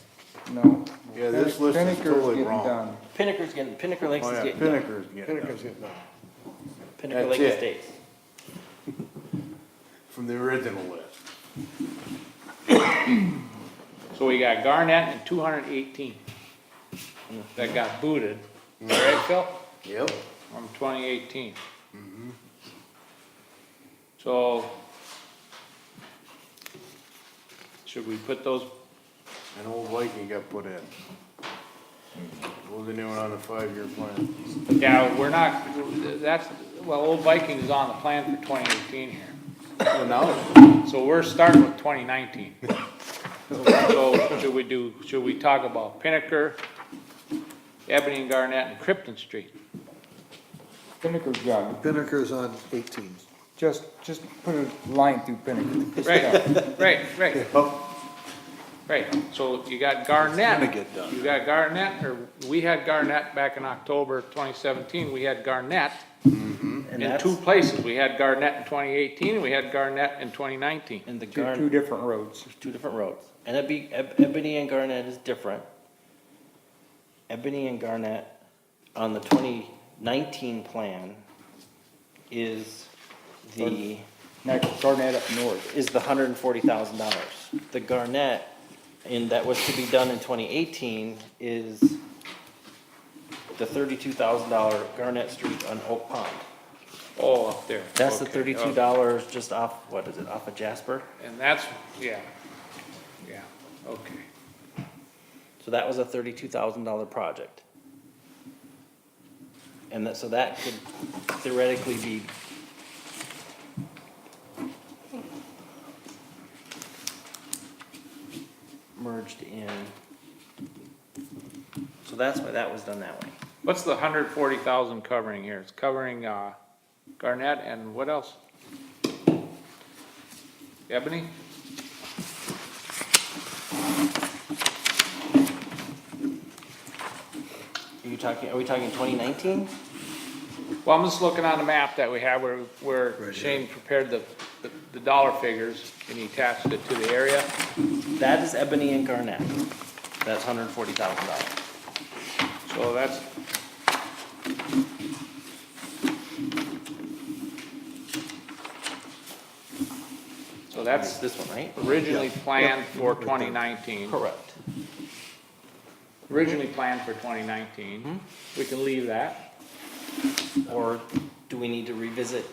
No. Yeah, this list is Pinnaker's totally getting wrong. done. Pinnaker Lakes Oh, is yeah, getting done. Pinnaker's getting Pinnaker's done. getting done. Pinnaker That's Lake it. Estates. From the original list. So we got Garnett and 218 that got booted. Right, Phil? Yep. from 2018. So, should we put those, An old Viking got put in. Wasn't even on a 5-year plan. yeah, we're not, that's, well, Old Viking is on the plan for 2018 here. Well, now, So we're starting with 2019. So should we talk about Pinnaker, Ebony and Garnett, and Krypton Street? Pinnaker's gone. Pinnaker's on 18. Just put a line through Pinnaker. It's done. Right. Right, so you got Garnett. Gonna get done. You got Garnett, or we had Garnett back in October 2017, we had Garnett And in that's, two places. We had Garnett in 2018, and we had Garnett in 2019. and the Two different roads. two different roads. And Ebony and Garnett is different. Ebony and Garnett on the 2019 plan is the, Garnett up north. is the $140,000. The Garnett, that was to be done in 2018, is the $32,000 Garnett Street on Oak Pond. Oh, up there. That's the Okay, $32 just off, what is it, off of Jasper? And that's, yeah, okay. So that was a $32,000 project. And that, so that could theoretically be merged in. So that's why that was done that way. What's the 140,000 covering here? It's covering, Garnett and what else? Ebony? Are we talking 2019? Well, I'm just looking on the map that we have where Shane prepared the dollar figures and he attached it to the area. That is Ebony and Garnett. That's $140,000. So that's, so that's This one, right? originally planned for 2019. Correct. Originally planned for 2019. We can leave that. Or do we need to revisit?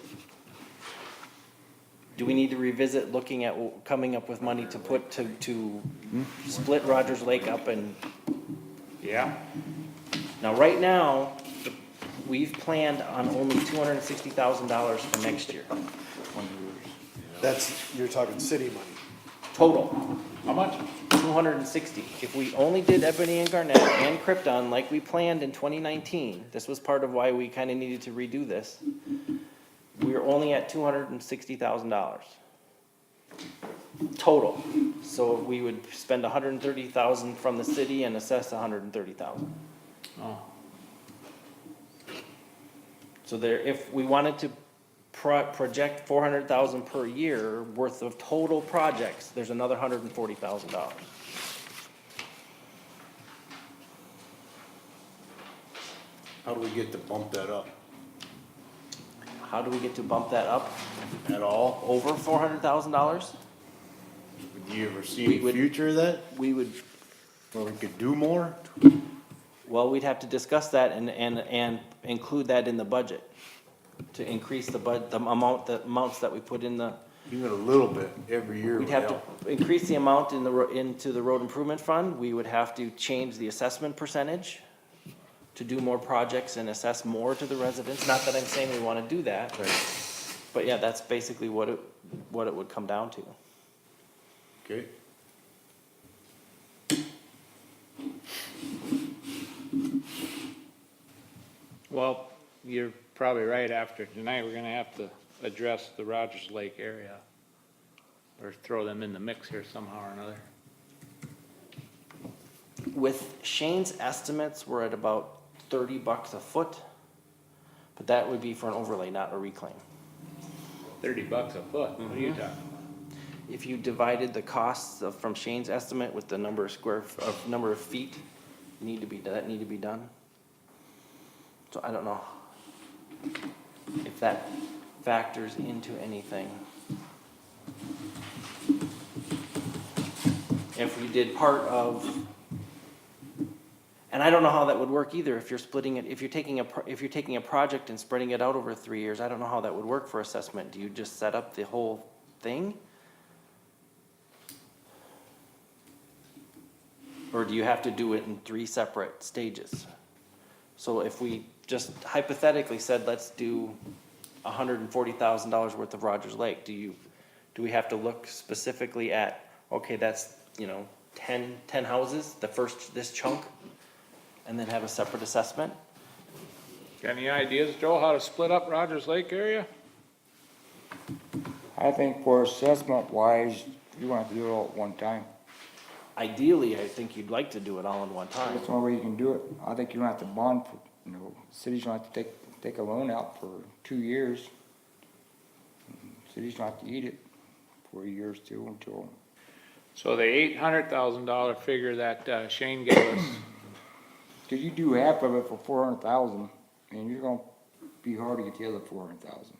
Do we need to revisit looking at coming up with money to put to split Rogers Lake up and, Yeah. now right now, we've planned on only $260,000 for next year, That's, you're talking city money. total. How much? 260. If we only did Ebony and Garnett and Krypton like we planned in 2019, this was part of why we kind of needed to redo this. We're only at $260,000 total. So we would spend $130,000 from the city and assess $130,000. Oh, So there, if we wanted to project $400,000 per year worth of total projects, there's another $140,000. how do we get to bump that up? How do we get to bump that up At all? over $400,000? Do you ever see We any would- future of that? We would, Where we could do more? well, we'd have to discuss that and include that in the budget to increase the amounts that we put in the, Even a little bit every year we'd would have to help. increase the amount into the road improvement fund. We would have to change the assessment percentage to do more projects and assess more to the residents. Not that I'm saying we wanna do that, but yeah, that's basically what it would come down to. Okay. well, you're probably right. After tonight, we're gonna have to address the Rogers Lake area. Or throw them in the mix here somehow or another. With Shane's estimates, we're at about $30 a foot, but that would be for an overlay, not a reclaim. $30 a foot, what are you talking? If you divided the costs from Shane's estimate with the number of number of feet, that need to be done. So I don't know if that factors into anything. If we did part of And I don't know how that would work either, if you're splitting it, if you're taking a project and spreading it out over 3 years, I don't know how that would work for assessment. Do you just set up the whole thing? Or do you have to do it in 3 separate stages? So if we just hypothetically said, let's do $140,000 worth of Rogers Lake, do we have to look specifically at, okay, that's, 10 houses, this chunk, and then have a separate assessment? Got any ideas, Joe, how to split up Rogers Lake area? I think for assessment wise, you want to do it all at one time. Ideally, I think you'd like to do it all in one time. That's the only way you can do it. I think you don't have to bond for, cities don't have to take a loan out for 2 years. Cities don't have to eat it for a year or two until, So the $800,000 figure that Shane gave us, cause you do half of it for 400,000, and you're gonna be hard to get the other 400,000.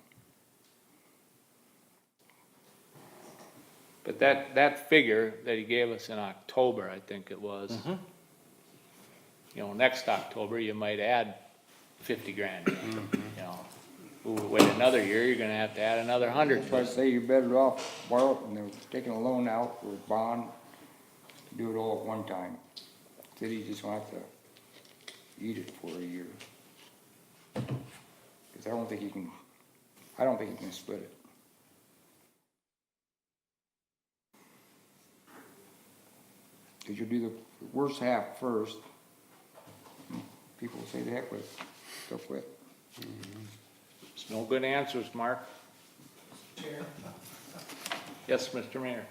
but that figure that he gave us in October, I think it was. Next October, you might add 50 grand. Wait another year, you're gonna have to add another 100. That's why I say you're better off taking a loan out or a bond, do it all at one time. Cities just gonna have to eat it for a year. Cause I don't think you can split it. Cause you'll do the worst half first. People will say the heck with it, they'll quit. There's no good answers, Mark. Chair. Yes, Mr. Mayor.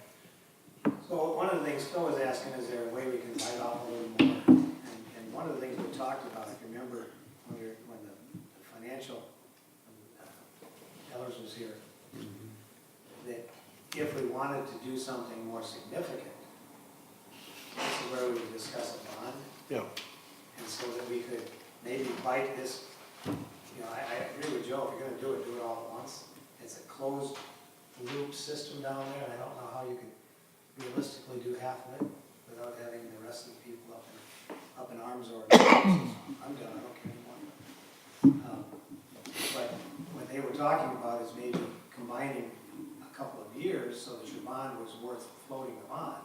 So one of the things Phil was asking, is there a way we can bite off a little more? And one of the things we talked about, if you remember, when the financial, Ellers was here, that if we wanted to do something more significant, this is where we would discuss a bond. Yeah. And so that we could maybe bite this, I agree with Joe, if you're gonna do it all at once. It's a closed loop system down there, and I don't know how you could realistically do half of it without having the rest of the people up in arms or, I'm done, I don't care anymore. But what they were talking about is maybe combining a couple of years so that your bond was worth floating the bond.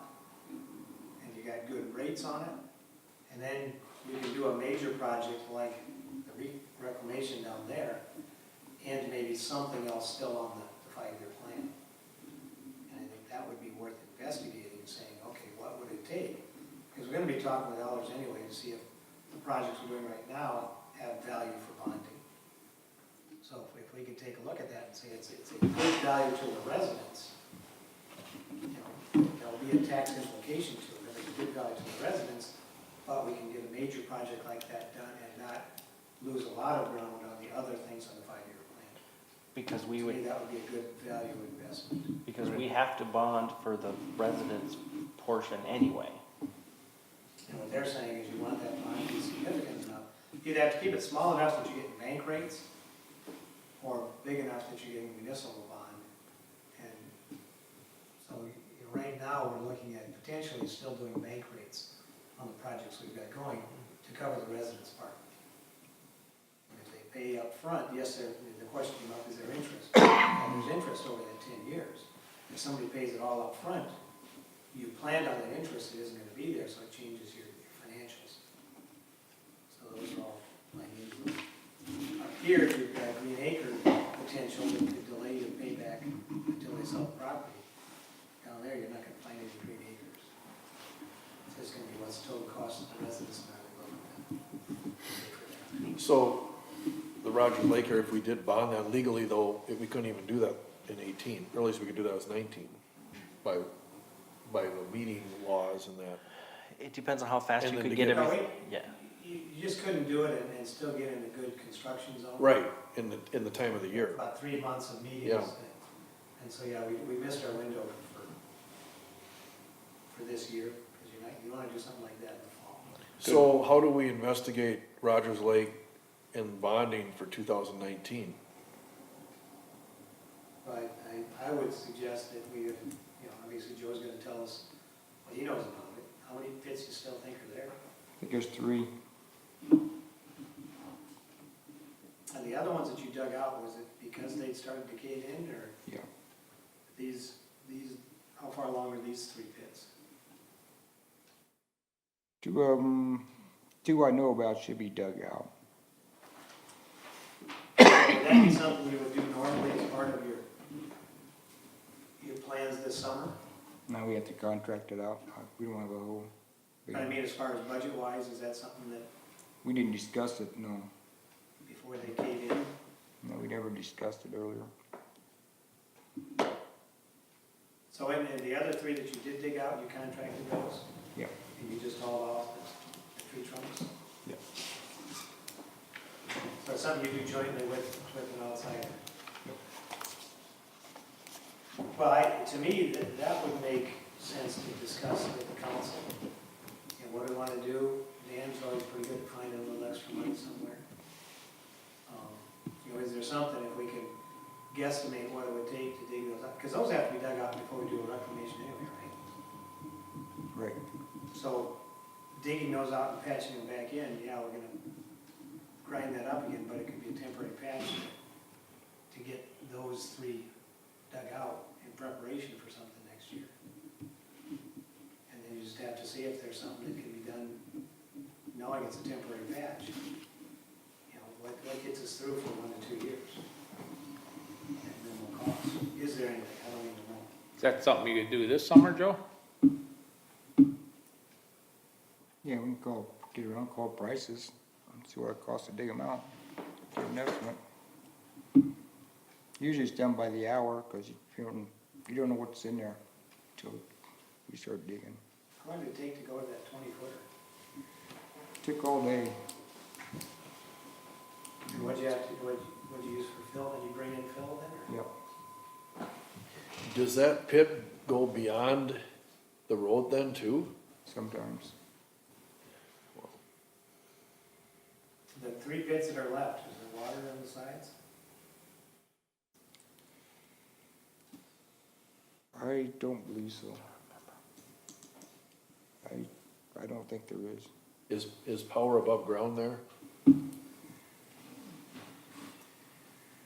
And you got good rates on it, and then you can do a major project like the reclamation down there, and maybe something else still on the 5-year plan. And I think that would be worth investigating, saying, okay, what would it take? Because we're gonna be talking with Ellers anyway to see if the projects we're doing right now have value for bonding. So if we could take a look at that and say it's a good value to the residents, there'll be a tax implication to it, but it's a good value to the residents, but we can get a major project like that done and not lose a lot of ground on the other things on the 5-year plan. Because To me, that would be a good value investment. because we have to bond for the residents' portion anyway. And what they're saying is you want that bond to be significant enough. You'd have to keep it small enough that you're getting bank rates, or big enough that you're getting municipal bond. And so right now, we're looking at potentially still doing bank rates on the projects we've got going to cover the residents' part. And if they pay up front, yes, the question came up, is there interest? And there's interest over that 10 years. If somebody pays it all up front, you planned on that interest, it isn't gonna be there, so it changes your financials. So those are all playing into it. Up here, if you've got Green Acre potential that could delay your payback until they sell the property. Down there, you're not gonna find any Green Acres. It's just gonna be what's the total cost of the residents and everything. So, the Roger Lake area, if we did bond that legally though, we couldn't even do that in 18, or at least we could do that as 19, by the meeting laws and that. It depends on how fast And you then could to get get- everything, yeah. You just couldn't do it and still get in a good construction zone. Right, in the time of the year. About 3 months of meetings. Yeah. And so, yeah, we missed our window for this year, because you wanna do something like that in the fall. So how do we investigate Rogers Lake and bonding for 2019? But I would suggest that we, obviously Joe's gonna tell us what he knows about it. How many pits you still think are there? I think there's 3. And the other ones that you dug out, was it because they'd started to cave in, or Yeah. these, how far along are these 3 pits? Two I know about should be dug out. Would that be something you would do normally as part of your plans this summer? Now we have to contract it out. We don't have a whole. But I mean, as far as budget wise, is that something that We didn't discuss it, no. before they cave in? No, we never discussed it earlier. So in the other 3 that you did dig out, you contracted those? Yeah. And you just hauled off the tree trunks? Yeah. So it's something you do jointly with an outsider? Well, to me, that would make sense to discuss with the council. And what do we want to do? Dan's always pretty good at finding a little extra money somewhere. Is there something, if we can guesstimate what it would take to dig those up? Because those have to be dug out before we do a reclamation anyway, right? Right. So digging those out and patching them back in, yeah, we're gonna grind that up again, but it could be a temporary patch to get those 3 dug out in preparation for something next year. And then you just have to see if there's something that can be done, knowing it's a temporary patch. You know, what gets us through for 1 to 2 years? And minimal cost. Is there anything? I don't even know. Is that something you could do this summer, Joe? Yeah, we can get around, call prices, and see what it costs to dig them out. Get an estimate. Usually it's done by the hour, because you don't know what's in there until you start digging. How long did it take to go to that 20-footer? Took all day. What'd you use for fill? Did you bring in fill then? Or? Yep, Does that pit go beyond the road then too? sometimes. The 3 pits that are left, is there water on the sides? I don't believe so. I don't think there is. Is power above ground there?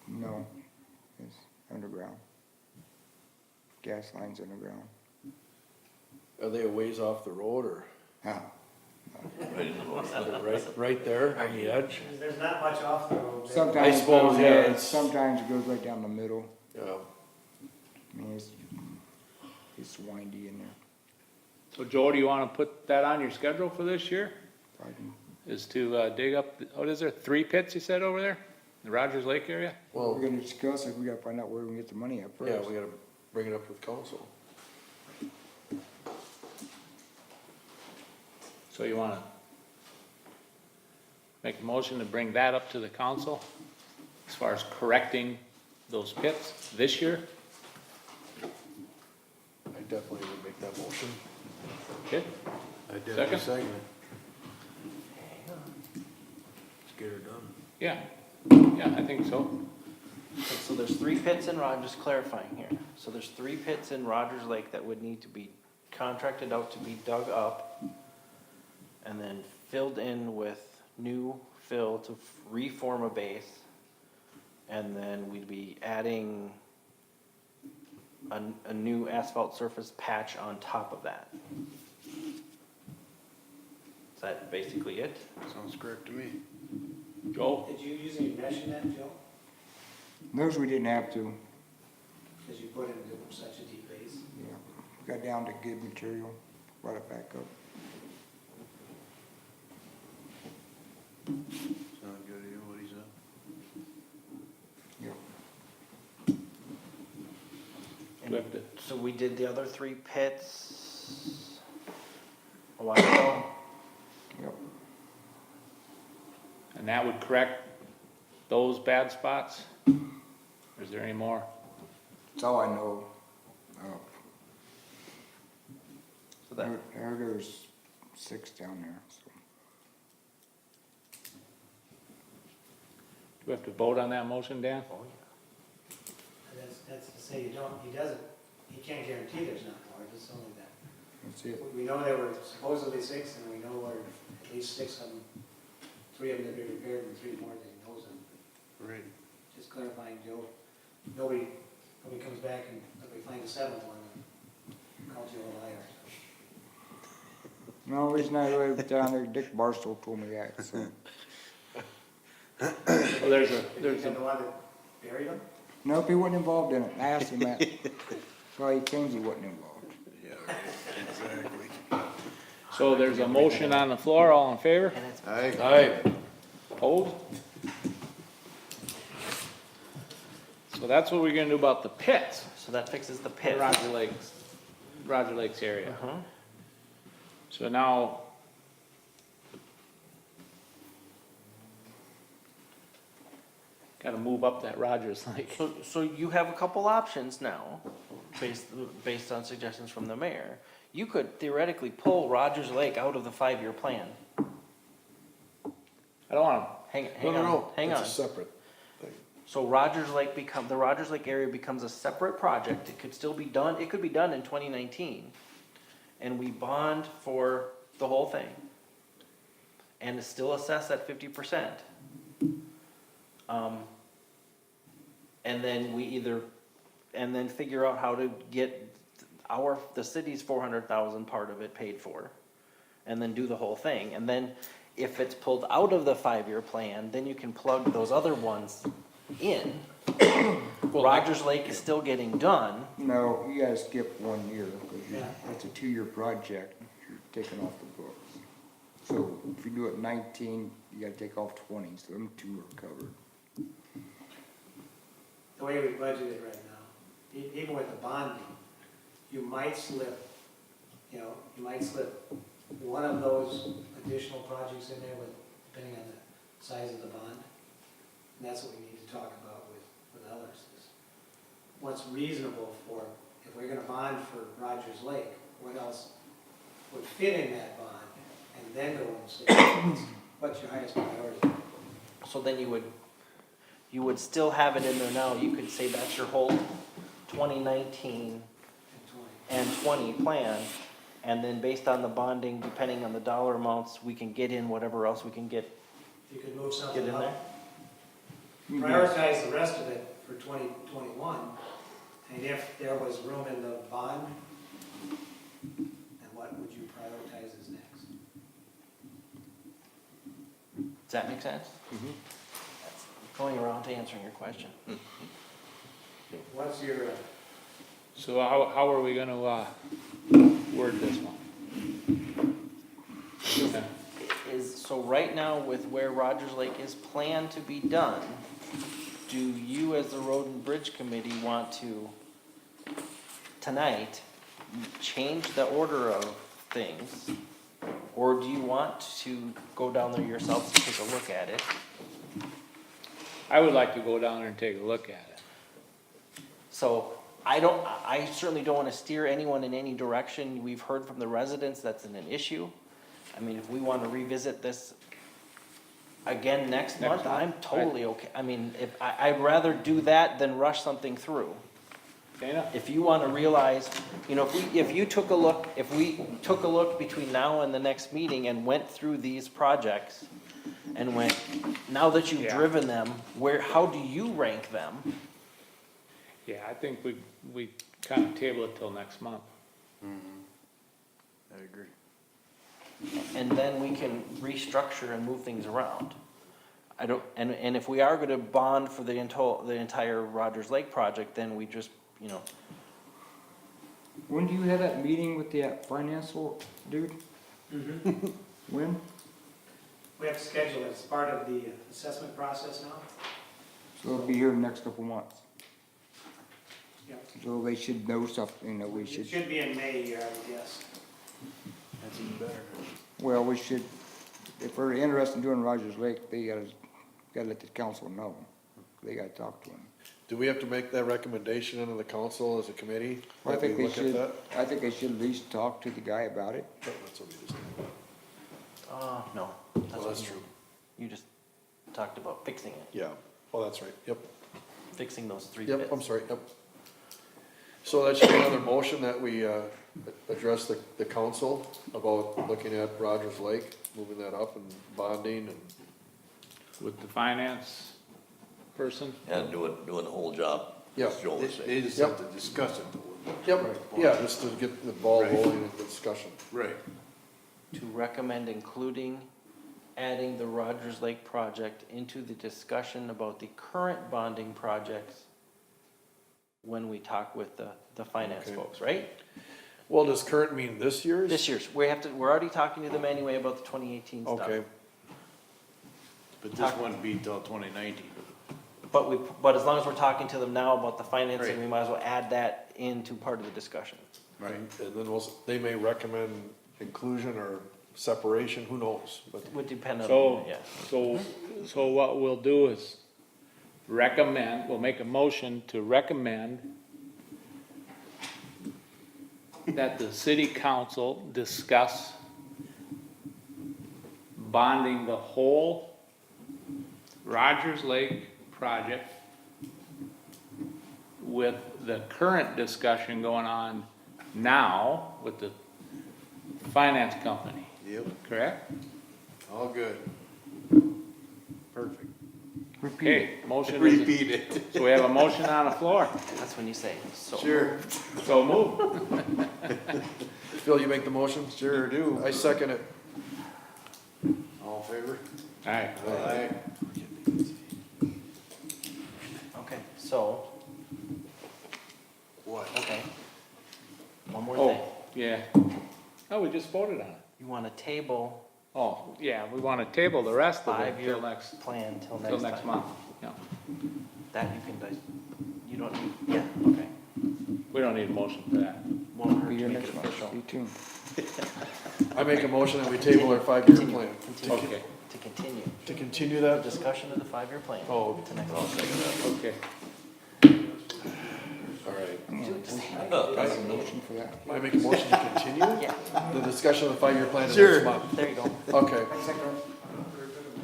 No, it's underground. Gas lines underground. Are they a ways off the road or Huh. Right in the road. right there on the edge? There's not much off the road there. Sometimes, I suppose, yeah, it's- sometimes it goes right down the middle. Yeah. I mean, it's windy in there. So Joe, do you wanna put that on your schedule for this year? I can, Is to dig up, what is there, 3 pits you said over there? The Rogers Lake area? Well, we're gonna discuss it, we gotta find out where we can get the money at first. yeah, we gotta bring it up with council. So you wanna make a motion to bring that up to the council as far as correcting those pits this year? I definitely would make that motion. Okay, I did Second? second it. Let's get her done. yeah, I think so. Okay, so there's 3 pits in Rogers, just clarifying here. So there's 3 pits in Rogers Lake that would need to be contracted out to be dug up and then filled in with new fill to reform a base. And then we'd be adding a new asphalt surface patch on top of that. Is that basically it? Sounds correct to me. Joe? Did you use any mesh in that, Joe? Those we didn't have to, Because you put it into such a deep base. yeah. Got down to good material, brought it back up. Sound good to you, what he said? Yep. Do we have to- So we did the other 3 pits a while ago. Yep. And that would correct those bad spots? Or is there any more? That's all I know of. So that, There's 6 down there, so. Do we have to vote on that motion, Dan? oh And that's to say he can't guarantee there's not more, it's only that. That's it. We know there were supposedly 6, and we know where at least 6 of them, 3 of them that be repaired and 3 more that he knows of. Right. Just clarifying, Joe, nobody comes back and we find a seventh one and calls you a liar. No, the reason I lived down there, Dick Barstow told me that, so. Well, there's You a, the one that buried him? Nope, he wasn't involved in it. I asked him that. So he claims he wasn't involved. Yeah, exactly. so there's a motion on the floor, all in favor? And it's, Aye. Opposed? So that's what we're gonna do about the pits, so that fixes the in pit. Roger Lakes area. Uh-huh. So now. Gotta move up that Rogers Lake. So you have a couple options now, based on suggestions from the mayor. You could theoretically pull Rogers Lake out of the 5-year plan. I don't wanna, Hang No, on. it's a separate thing. So the Rogers Lake area becomes a separate project. It could still be done, it could be done in 2019. And we bond for the whole thing. And it's still assessed at 50%. And then and then figure out how to get the city's 400,000 part of it paid for. And then do the whole thing. And then if it's pulled out of the 5-year plan, then you can plug those other ones in. Rogers Lake is still getting done. No, you gotta skip 1 year, because Yeah. that's a 2-year project, you're taking off the books. So if you do it 19, you gotta take off 20, so them 2 are covered. The way we budget it right now, even with the bonding, you might slip one of those additional projects in there depending on the size of the bond. And that's what we need to talk about with others, is what's reasonable for, if we're gonna bond for Rogers Lake, what else would fit in that bond? And then go and say, what's your highest priority? So then you would still have it in there now. You could say that's your whole 2019 And 20. and 20 plan. And then based on the bonding, depending on the dollar amounts, we can get in whatever else we can get If you could move in something there. up, prioritize the rest of it for 2021. And if there was room in the bond, then what would you prioritize as next? Does that make sense? That's going around to answering your question. What's your, so how are we gonna, word this one? Okay. So right now with where Rogers Lake is planned to be done, do you as the Road and Bridge Committee want to, tonight, change the order of things? Or do you want to go down there yourselves and take a look at it? I would like to go down there and take a look at it. So I certainly don't want to steer anyone in any direction. We've heard from the residents that's an issue. I mean, if we want to revisit this again next month, I'm totally okay. I mean, I'd rather do that than rush something through. Dana? If you want to realize, if we took a look between now and the next meeting and went through these projects and went, now that you've Yeah. driven them, how do you rank them? Yeah, I think we kind of table it till next month. I agree. And then we can restructure and move things around. And if we are gonna bond for the entire Rogers Lake project, then we just, When do you have that meeting with the financial dude? When? we have to schedule it as part of the assessment process now? So it'll be here in the next couple months. Yep. So they should know something, we It should, should be in May here, I would guess. That's even better. well, we should, if we're interested in doing Rogers Lake, they gotta let the council know. They gotta talk to them. Do we have to make that recommendation under the council as a committee? I that think we they look at should, that? I think they should at least talk to the guy about it. That's what we just did. no. Well, that's true. You just talked about fixing it, Yeah, oh, that's right, yep. fixing those 3 bits. Yep, I'm sorry, yep. So that should be another motion that we, address the council about looking at Rogers Lake, moving that up and bonding and, With the finance person. And doing the whole job, Yeah. as Joe was saying. They just have to discuss it though. Yep, yeah, just to get the ball Right. rolling in the discussion. Right. To recommend including, adding the Rogers Lake project into the discussion about the current bonding projects when we talk with the finance Okay. folks, right? Well, does current mean this year's? This year's, we're already talking to them anyway about the 2018 stuff. Okay, But this wouldn't be till 2019. But as long as we're talking to them now about the financing, Right. we might as well add that into part of the discussion. Right. and then they may recommend inclusion or separation, who knows, but. Would depend on, So, yeah. so what we'll do is recommend, we'll make a motion to recommend that the city council discuss bonding the whole Rogers Lake project with the current discussion going on now with the finance company, Yep. correct? All good. Perfect. Okay, motion is, Repeat it. so we have a motion on the floor, That's when you say, so. Sure. so move. Phil, you make the motion? Sure do. I second it. All in favor? Alright, Aye. Okay, so, What? okay. One more thing. oh, yeah. Oh, we just voted on it. You want to table Oh, yeah, we wanna table the rest of it 5-year till next, plan till till next next time. month. Yeah, That you can, you don't need, yeah, okay. we don't need a motion for that. Won't hurt Be to here make next it month, official. stay tuned. I make a motion that we table our 5-year Continue, plan. continue, Okay, to continue. To continue The that? discussion of the 5-year plan. Oh, To next month. okay. all right. That's a motion for that. I make a motion to continue Yeah, the discussion of the 5-year plan to Sure. next month. there you go. Okay.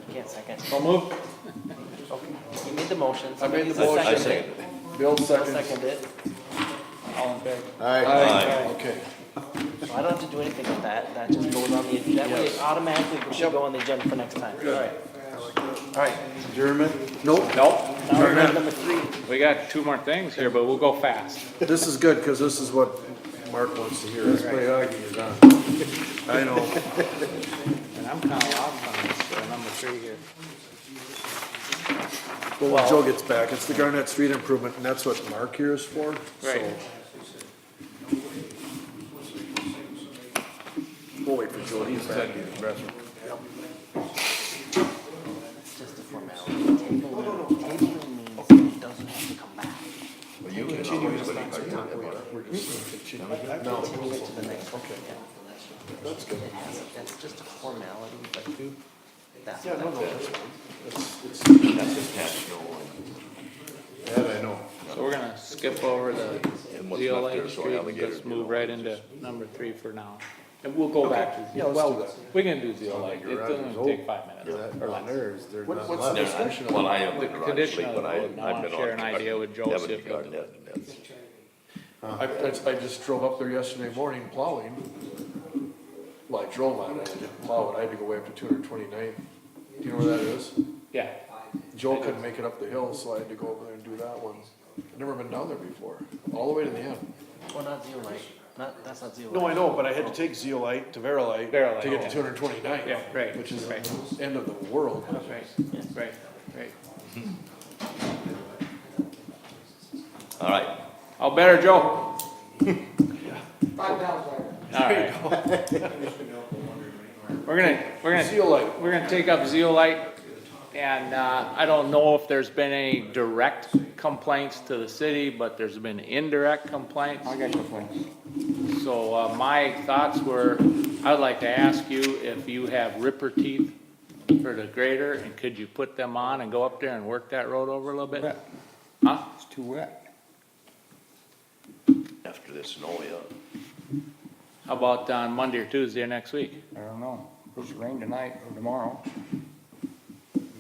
You can't second. So move. Okay, you made the motion. I made the Somebody motion. I seconded second it. it. Bill I'll seconds. second it. All in favor? Aye. Aye. Okay. So I don't have to do anything with that, that just goes on the, that way it automatically should go on the agenda for next time. Alright. Alright, Adjournment? Nope. Nope, now we're on number 3. we got 2 more things here, but we'll go fast. This is good, because this is what Mark wants to hear. Let's play hockey is on. I know. And I'm kinda lost on this, number 3 here. Well, when Joe gets back, it's the Garnett Street improvement, and that's what Mark here is for, so. Right. We'll wait for Joe to get back. Just a formality. Tabling means it doesn't have to come back. Well, you can always, but you- We're just continuing. Continue it to the next one. Okay. Yeah. That's good. It has, that's just a formality, but that's Yeah, what no, no, that that's is. fine. It's, That's just cash flow. That I know. So we're gonna skip over the And what's Zeol left there, Lake so Street, and alligators, just you move know, right it's into just- number 3 for now. And we'll go back to, Yeah, let's well, do that. we can do Zeol Lake, The it's garage is gonna old. take 5 minutes or That less. on there is, there's What- not what's left. the discussion of Well, it? I have the The garage condition leak, of but the I, road, and I I've wanna been share on. an idea with Joe, Haven't see if he'll gotten do that, and that's- I just drove up there yesterday morning plowing. Well, I drove on it, I didn't plow it, I had to go way up to 229th. Do you know where that is? Yeah, Joe couldn't make it up the hill, so I had to go over there and do that one. I've never been down there before, all the way to the end. Well, not zeolite, that's not zeolite. No, I know, but I had to take zeolite to Verolite Verolite, to get yeah. to 229th. yeah, right, Which is right, the end of the world. right, right, right. All right, All better, Joe? Alright. We're gonna Zeolite. We're gonna take up zeolite, and, I don't know if there's been any direct complaints to the city, but there's been indirect complaints. I got complaints. So, my thoughts were, I'd like to ask you if you have ripper teeth for the grader, and could you put them on and go up there and work that road over a little bit? Wet. Huh? It's too wet. after this snow, yeah. How about on Monday or Tuesday of next week? I don't know. Supposed to rain tonight or tomorrow.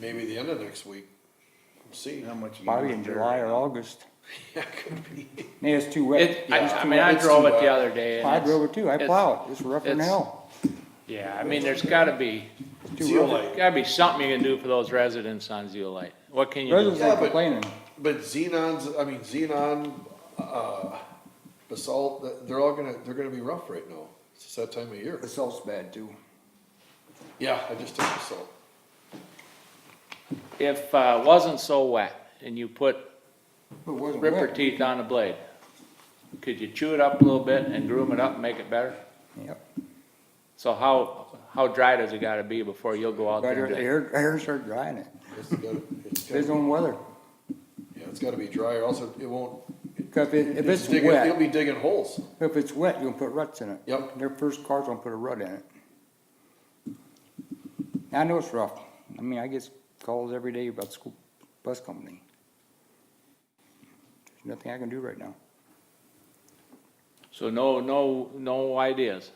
Maybe the end of next week. See. How much? you Probably got in there? July or August. Yeah, could be. Yeah, it's too wet. It, Yeah, it's I too mean, wet. I It's drove too it the wet. other day. and I it's- drove it too. I it's- plow it. It's rougher than it's- hell. Yeah, I mean, there's gotta be, It's too rough. Zeolite. gotta be something you can do for those residents on zeolite. What can you do? Residents Yeah, are but- complaining. But xenon, basalt, they're gonna be rough right now. It's that time of year. Basalt's bad too. Yeah, I just took basalt. If, wasn't so wet and you put It wasn't ripper wet. teeth on the blade, could you chew it up a little bit and groom it up and make it better? Yep. So how dry does it gotta be before you'll go out Right there here, and do it? here start drying it. It's gotta, Depends on weather. yeah, it's gotta be dry or else it won't. 'Cause if it's They'll wet, be digging holes. if it's wet, you can put ruts in it. Yep. Their first car's gonna put a rut in it. I know it's rough. I mean, I get calls every day about school bus company. There's nothing I can do right now. So no ideas?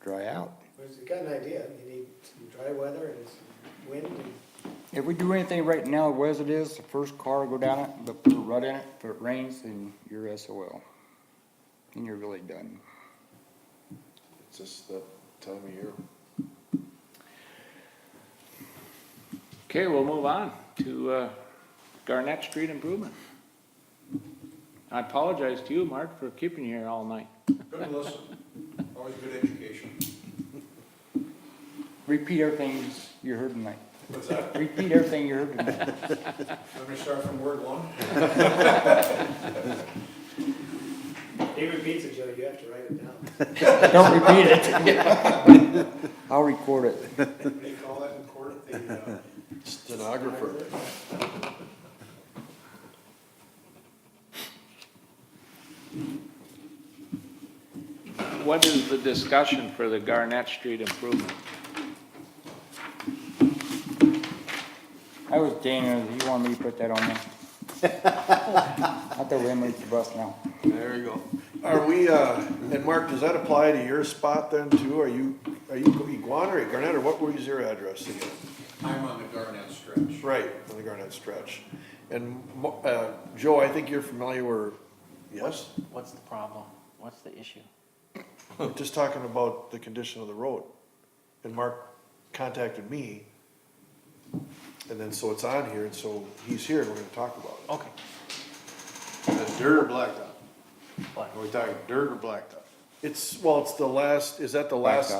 Dry out. Well, you got an idea, you need some dry weather and some wind and If we do anything right now, as it is, the first car will go down it, but put a rut in it. If it rains, then you're SOL. And you're really done. It's just that time of year. Okay, we'll move on to, Garnett Street improvement. I apologize to you, Mark, for keeping you here all night. Good listen, always good education. Repeat everything you heard tonight. What's that? Repeat everything you heard tonight. Let me start from word one. he repeats it, Joe, you have to write it down. Don't repeat it. I'll record it. What do you call that in court? The, Stenographer. What is the discussion for the Garnett Street improvement? I was Dana, you wanted me to put that on there. I thought we made the bus now. There you go. Are we, and Mark, does that apply to your spot then too? Are you Iguana or Garnett, or what was your address again? I'm on the Garnett stretch. Right, on the Garnett stretch. And, Joe, I think you're familiar where, yes? What's the problem? What's the issue? We're just talking about the condition of the road. And Mark contacted me, and then so it's on here, and so he's here, and we're gonna talk about it. Okay. That's dirt or blacktop? What? Are we talking dirt or blacktop? It's the last, is that the last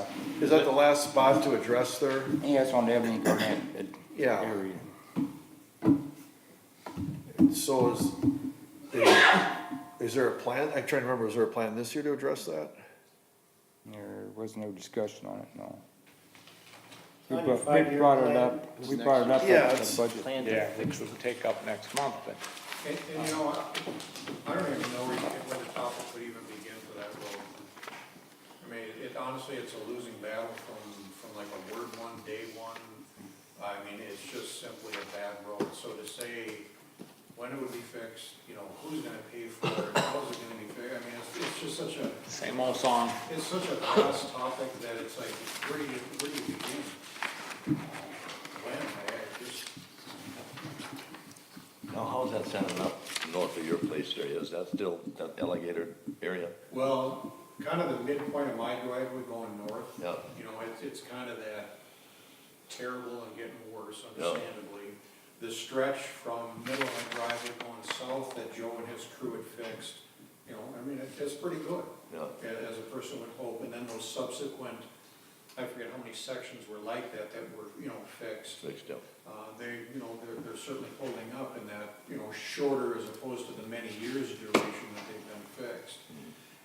spot to address there? Yeah, it's on the Ebony Garnett Yeah. area. So is there a plan? I'm trying to remember, is there a plan this year to address that? There was no discussion on it, no. On We your brought five-year it up, we brought it up Yeah, at it's- the budget. Plan to Yeah, fix which we'll take up next month, but. And you know, I don't even know where the topic would even begin for that road. I mean, honestly, it's a losing battle from like a word one, day one. I mean, it's just simply a bad road. So to say when it would be fixed, you know, who's gonna pay for it, how is it gonna be fixed? I mean, it's just such a, Same old song. it's such a vast topic that it's like, where do you begin? When, I just, Now, how's that sounding up north of your place there? Is that still that alligator area? well, kind of the midpoint of my driveway going north. Yeah. You know, it's kind of that terrible and getting worse, Yeah. understandably. The stretch from middle of my driveway going south that Joe and his crew had fixed, you know, I mean, it's pretty good. Yeah. As a person would hope, and then those subsequent, I forget how many sections were like that were, you know, fixed. Fixed up. They, you know, they're certainly holding up in that, you know, shorter as opposed to the many years duration that they've been fixed.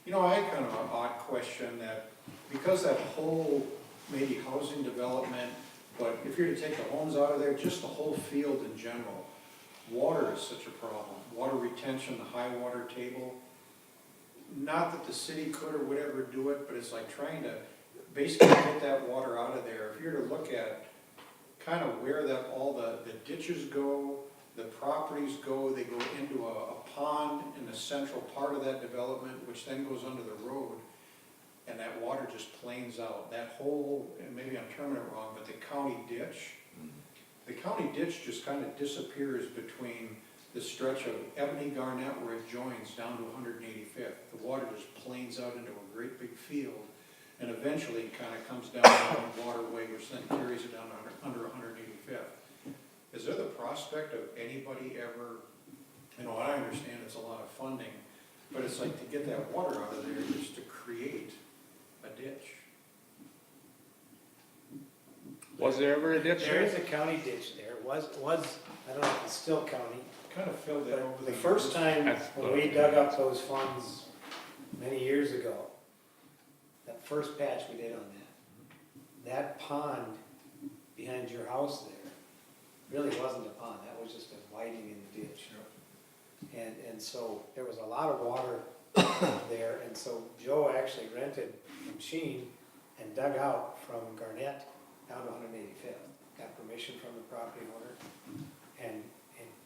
You know, I had kind of an odd question that, because that whole, maybe housing development, but if you're to take the homes out of there, just the whole field in general, water is such a problem. Water retention, the high water table. Not that the city could or would ever do it, but it's like trying to basically get that water out of there. If you're to look at kind of where that, all the ditches go, the properties go, they go into a pond in the central part of that development, which then goes under the road, and that water just planes out. That whole, and maybe I'm terming it wrong, but the county ditch just kind of disappears between the stretch of Ebony Garnett where it joins down to 185th. The water just planes out into a great big field, and eventually it kind of comes down the waterway, which then carries it down under 185th. is there the prospect of anybody ever, you know, I understand it's a lot of funding, but it's like to get that water out of there is to create a ditch. Was there ever a ditch There there? is a county ditch there, was, I don't know if it's still county. Kind of filled that over But the the first years. time That's when we dug up those funds many years ago, that first patch we did on that pond behind your house there really wasn't a pond, that was just a widening in the ditch. And so there was a lot of water there, and so Joe actually rented a machine and dug out from Garnett down to 185th. Got permission from the property owner and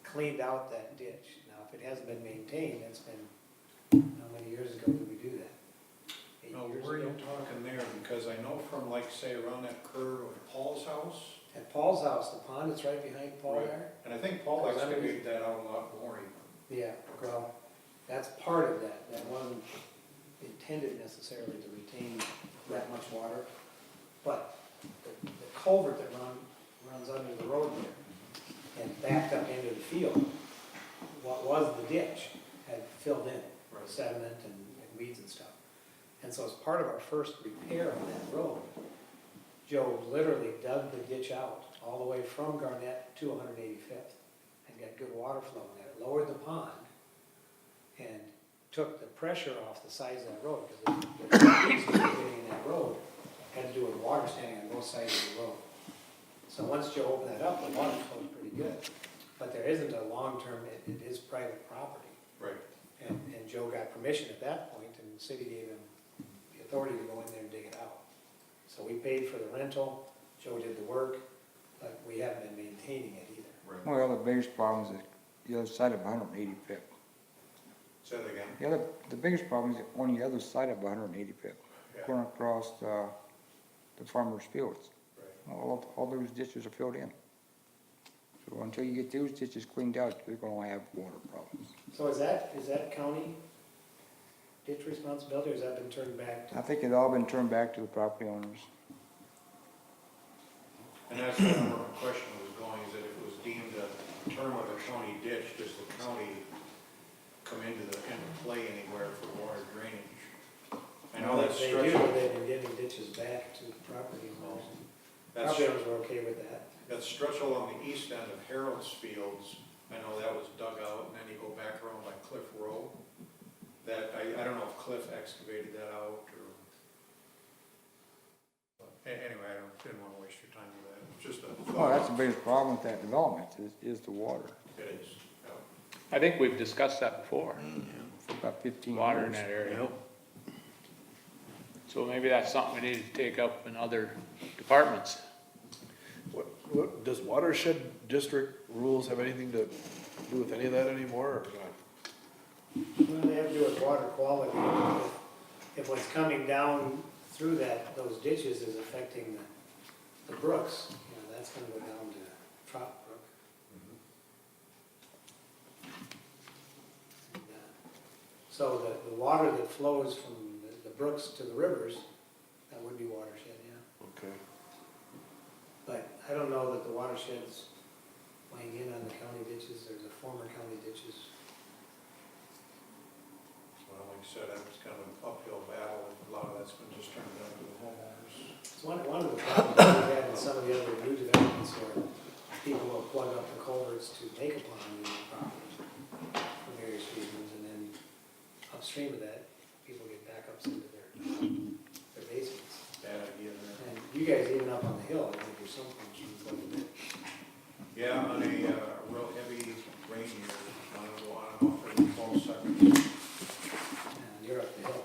cleaned out that ditch. Now, if it hasn't been maintained, it's been, how many years ago did we do that? 8 Now, years where are ago? you talking there? Because I know from like, say, around that curve of Paul's house, At Paul's house, the pond that's right behind Paul Right. there? and I think Paul Goes underneath. excavated that out a lot more even. Yeah, well, that's part of that. That wasn't intended necessarily to retain that much water. But the culvert that runs under the road there and backed up into the field, what was the ditch had filled in with sediment and weeds and stuff. And so as part of our first repair on that road, Joe literally dug the ditch out all the way from Garnett to 185th and got good water flow in there, lowered the pond, and took the pressure off the sides of that road, because the trees that were getting in that road had to do with water standing on both sides of the road. So once Joe opened that up, the water flowed pretty good. But there isn't a long-term, it is private property. Right. And Joe got permission at that point, and the city gave him the authority to go in there and dig it out. So we paid for the rental, Joe did the work, but we haven't been maintaining it either. Well, the biggest problem is the other side of 185th. Say that again. The biggest problem is on the other side of 185th, Yeah. going across the farmer's fields. Right. All those ditches are filled in. So until you get those ditches cleaned out, you're gonna have water problems. So is that county ditch responsibility, or has that been turned back to? I think it's all been turned back to the property owners. And that's where my question was going, is that if it was deemed a term of a county ditch, does the county come into play anywhere for water drainage? I know that's They do, stretching, but they've been giving ditches back to the property owners. Property owners were okay with that. that stretch along the east end of Harold's Fields, I know that was dug out, and then you go back around like Cliff Road. That, I don't know if Cliff excavated that out, or, but anyway, didn't want to waste your time with that, just a thought. Well, that's the biggest problem with that development, is the water. It is, yeah. I think we've discussed that before, For about 15 water in years. that area. So maybe that's something we need to take up in other departments. Does watershed district rules have anything to do with any of that anymore, or not? Well, they have to do with water quality. If what's coming down through those ditches is affecting the brooks, that's gonna go down to Trot Brook. And, so the water that flows from the brooks to the rivers, that would be watershed, yeah. Okay. But I don't know that the watershed's weighing in on the county ditches. There's a former county ditches. Well, like I said, it's kind of an uphill battle, and a lot of that's been just turned down to the homeowners. It's one of the problems we had in some of the other new developments where people will plug up the culverts to make a pond in their property for various reasons, and then upstream of that, people get backups into their basements. Bad idea there. And you guys, even up on the hill, I think there's some functions quite a bit. Yeah, on a real heavy rain year, on and off every 12 seconds. And you're up the hill.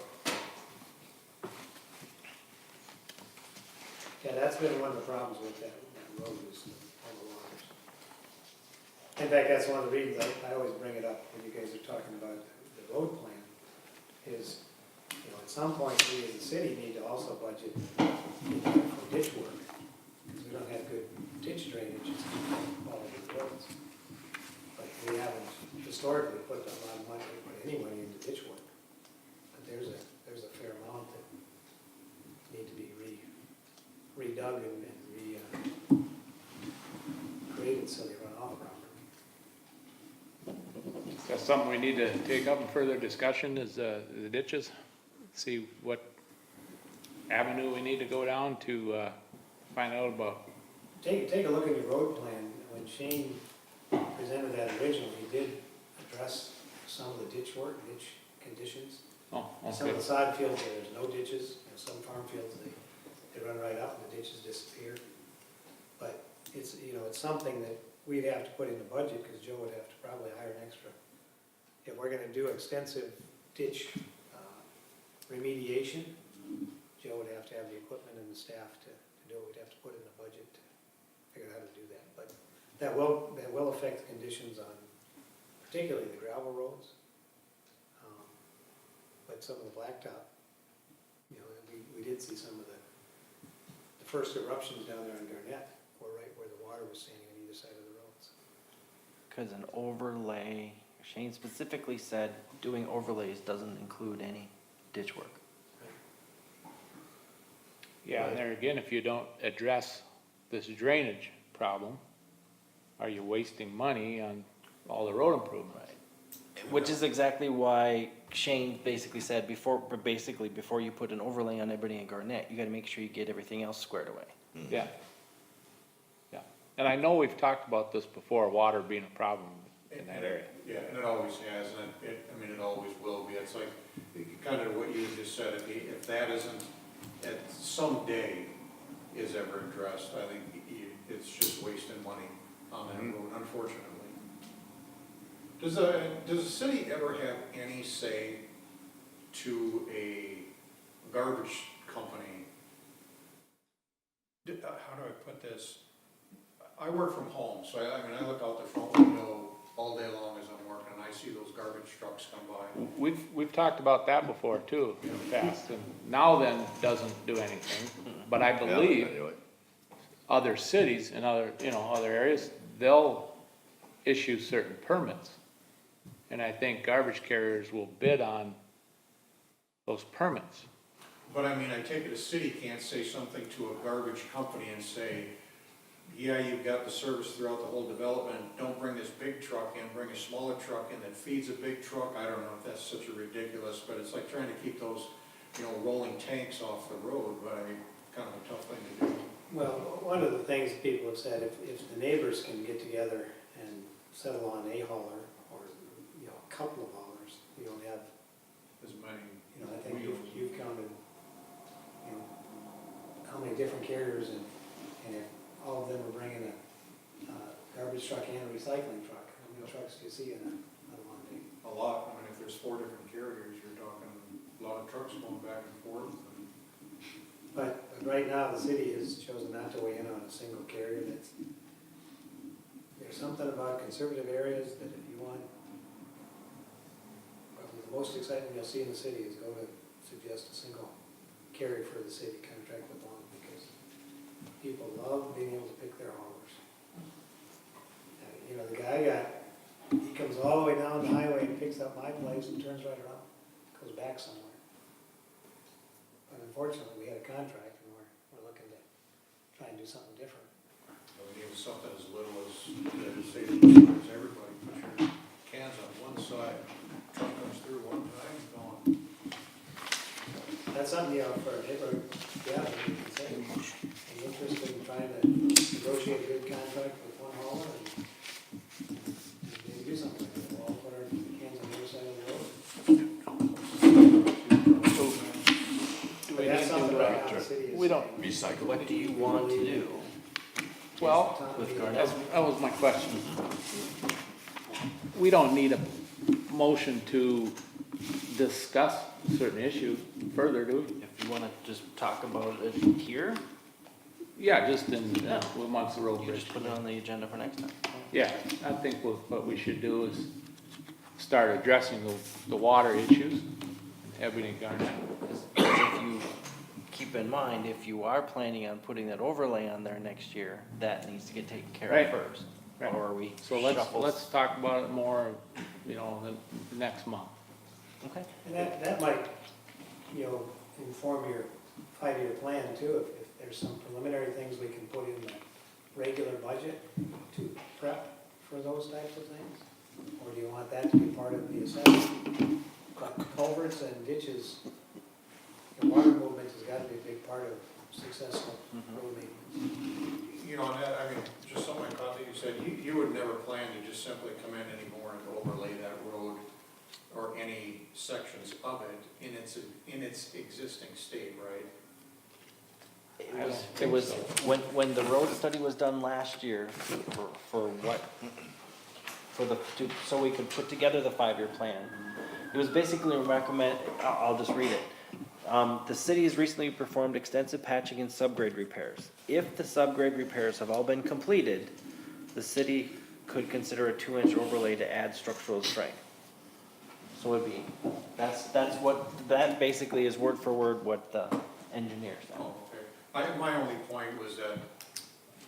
Yeah, that's been one of the problems with that road is all the waters. In fact, that's one of the reasons I always bring it up when you guys are talking about the road plan, is, at some point, we as a city need to also budget for ditch work, because we don't have good ditch drainage in all of the roads. But we haven't historically put a lot of money, put any money into ditch work. But there's a fair amount that need to be redug and created so they run off That's something we need to take up in further discussion is, the ditches. See what avenue we need to go down to, find out about. Take a look at your road plan. When Shane presented that originally, he did address some of the ditch work, ditch conditions. Oh, Some of okay. the side fields, where there's no ditches, and some farm fields, they run right up and the ditches disappear. But it's, you know, it's something that we'd have to put in the budget, because Joe would have to probably hire an extra. If we're gonna do extensive ditch remediation, Joe would have to have the equipment and the staff to do it. We'd have to put in the budget to figure out how to do that. But that will affect the conditions on particularly the gravel roads. But some of the blacktop, you know, we did see some of the first eruptions down there on Garnett, or right where the water was standing on either side of the roads. Cause an overlay, Shane specifically said doing overlays doesn't include any ditch work. Yeah, and there again, if you don't address this drainage problem, are you wasting money on all the road improvements? Which is exactly why Shane basically said before you put an overlay on everybody in Garnett, you gotta make sure you get everything else squared away. Yeah. Yeah, and I know we've talked about this before, water being a problem in that area. Yeah, and it always has, and I mean, it always will be. It's like, kind of what you just said, if that isn't, at some day is ever addressed, I think it's just wasting money on that road, unfortunately. Does the city ever have any say to a garbage company? How do I put this? I work from home, so I mean, I look out the front window all day long as I'm working, and I see those garbage trucks come by. We've talked about that before too, in the past, and Now Then doesn't do anything, but I believe other cities and other areas, they'll issue certain permits. And I think garbage carriers will bid on those permits. But I mean, I take it a city can't say something to a garbage company and say, yeah, you've got the service throughout the whole development, don't bring this big truck in, bring a smaller truck in that feeds a big truck. I don't know if that's such a ridiculous, but it's like trying to keep those, rolling tanks off the road, but I mean, kind of a tough thing to do. Well, one of the things people have said, if the neighbors can get together and settle on a hauler, or, a couple of haulers, you don't have, As many. I think you've counted, how many different carriers, and if all of them are bringing a garbage truck and a recycling truck, how many trucks do you see in a one day? A lot. I mean, if there's 4 different carriers, you're talking a lot of trucks going back and forth. But right now, the city has chosen not to weigh in on a single carrier. There's something about conservative areas that if you want, probably the most exciting you'll see in the city is go to suggest a single carrier for the city, contract with one, because people love being able to pick their haulers. The guy he comes all the way down the highway and picks up my place and turns right around, goes back somewhere. But unfortunately, we had a contract, and we're looking to try and do something different. We need something as little as, say, as everybody, put your cans on one side, truck comes through one time, gone. That's something, for a neighborhood, yeah, we can say, I'm interested in trying to negotiate a good contract with one hauler and maybe do something like that. We'll all put our cans on the other side of the road. But that's something right now the city is. We don't saying, recycle. What do you want to do? Well, With Garnett. that was my question. We don't need a motion to discuss certain issues further, do we? If you wanna just talk about it here, Yeah, just amongst the road you bridge. just put it on the agenda for next time. Yeah, I think what we should do is start addressing the water issues in Ebony and Garnett. Because if you keep in mind, if you are planning on putting that overlay on there next year, that needs to get taken care Right. of first. Right. Or we So shuffle. let's talk about it more, the next month. Okay. And that might, inform your 5-year plan too, if there's some preliminary things we can put in the regular budget to prep for those types of things. Or do you want that to be part of the assessment? Culverts and ditches, the water movement has got to be a big part of successful road maintenance. You know, and that, I mean, just something I thought that you said, you would never plan to just simply come in anymore and overlay that road or any sections of it in its existing state, right? It was, when the road study was done last year, so we could put together the 5-year plan, it was basically recommend, I'll just read it. The city has recently performed extensive patching and subgrade repairs. If the subgrade repairs have all been completed, the city could consider a 2-inch overlay to add structural strength. So it'd be, that basically is word for word what the engineer said. Oh, okay. My only point was that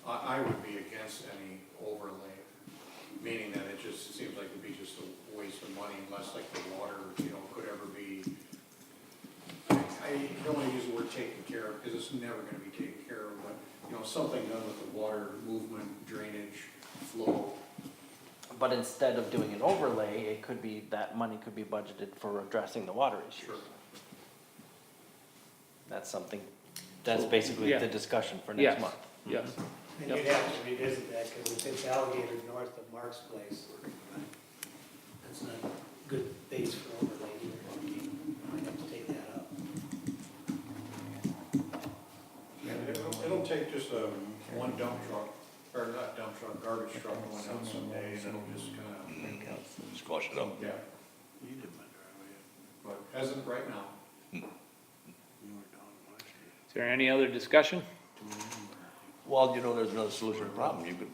I would be against any overlay, meaning that it just seems like it'd be just a waste of money unless like the water, could ever be, I don't want to use the word taken care of because it's never going to be taken care of, but, something done with the water movement, drainage, flow. But instead of doing an overlay, it could be, that money could be budgeted for addressing the water issues. Sure. That's something, that's basically Yeah. the discussion for Yes. next month. Yes. And you'd have to revisit that, because if it's alligator north of Mark's place, that's not a good base for overlay either. You might have to take that up. And it'll take just one dump truck, or not dump truck, garbage truck going out someday, and it'll just kind of, Squash it up. yeah. But as of right now, Is there any other discussion? Well, there's another solution to the problem. You could,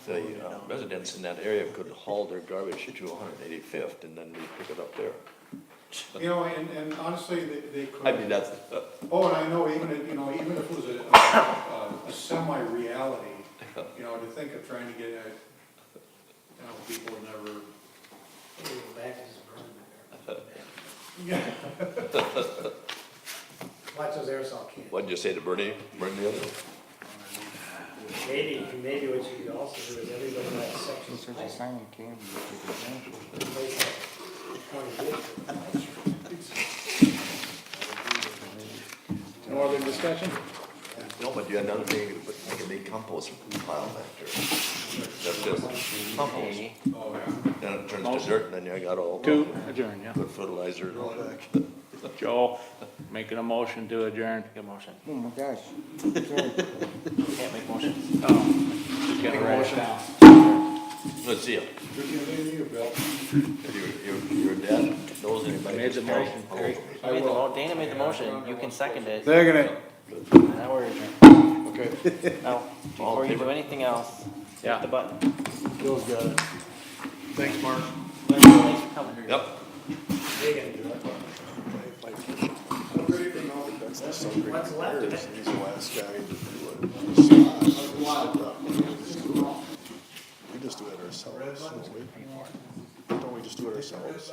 the residents in that area could haul their garbage to 185th and then we pick it up there. and honestly, they could. I mean, that's, Oh, and I know even if, even if it was a semi-reality, to think of trying to get people never. Maybe go back and just burn them there. Yeah. Watch those aerosol cans. what'd you say to Bernie? Burn the other? Maybe what you could also do is everybody has section Since there's a sign can, you take advantage of No other discussion? No, but you had another thing, you could make a big compost pile back there. That's just compost. Oh, yeah. Then it turns to dirt and then you got all. To adjourn, yeah. Good fertilizer and all that. Joe, making a motion to adjourn. Good motion. Oh my gosh. Can't make motions. Oh, just gotta write it down. Let's see ya. Your dad knows anybody. Made the motion, Terry. Dana made the motion, you can second it. Second it. Now we're adjourned. Okay. Now, before you do anything else, Yeah. hit the button. Bill's got it. Thanks, Mark. Thanks for coming. Yep. What's left of it? He's the last guy to do it. We just do it ourselves. Don't we just do it ourselves?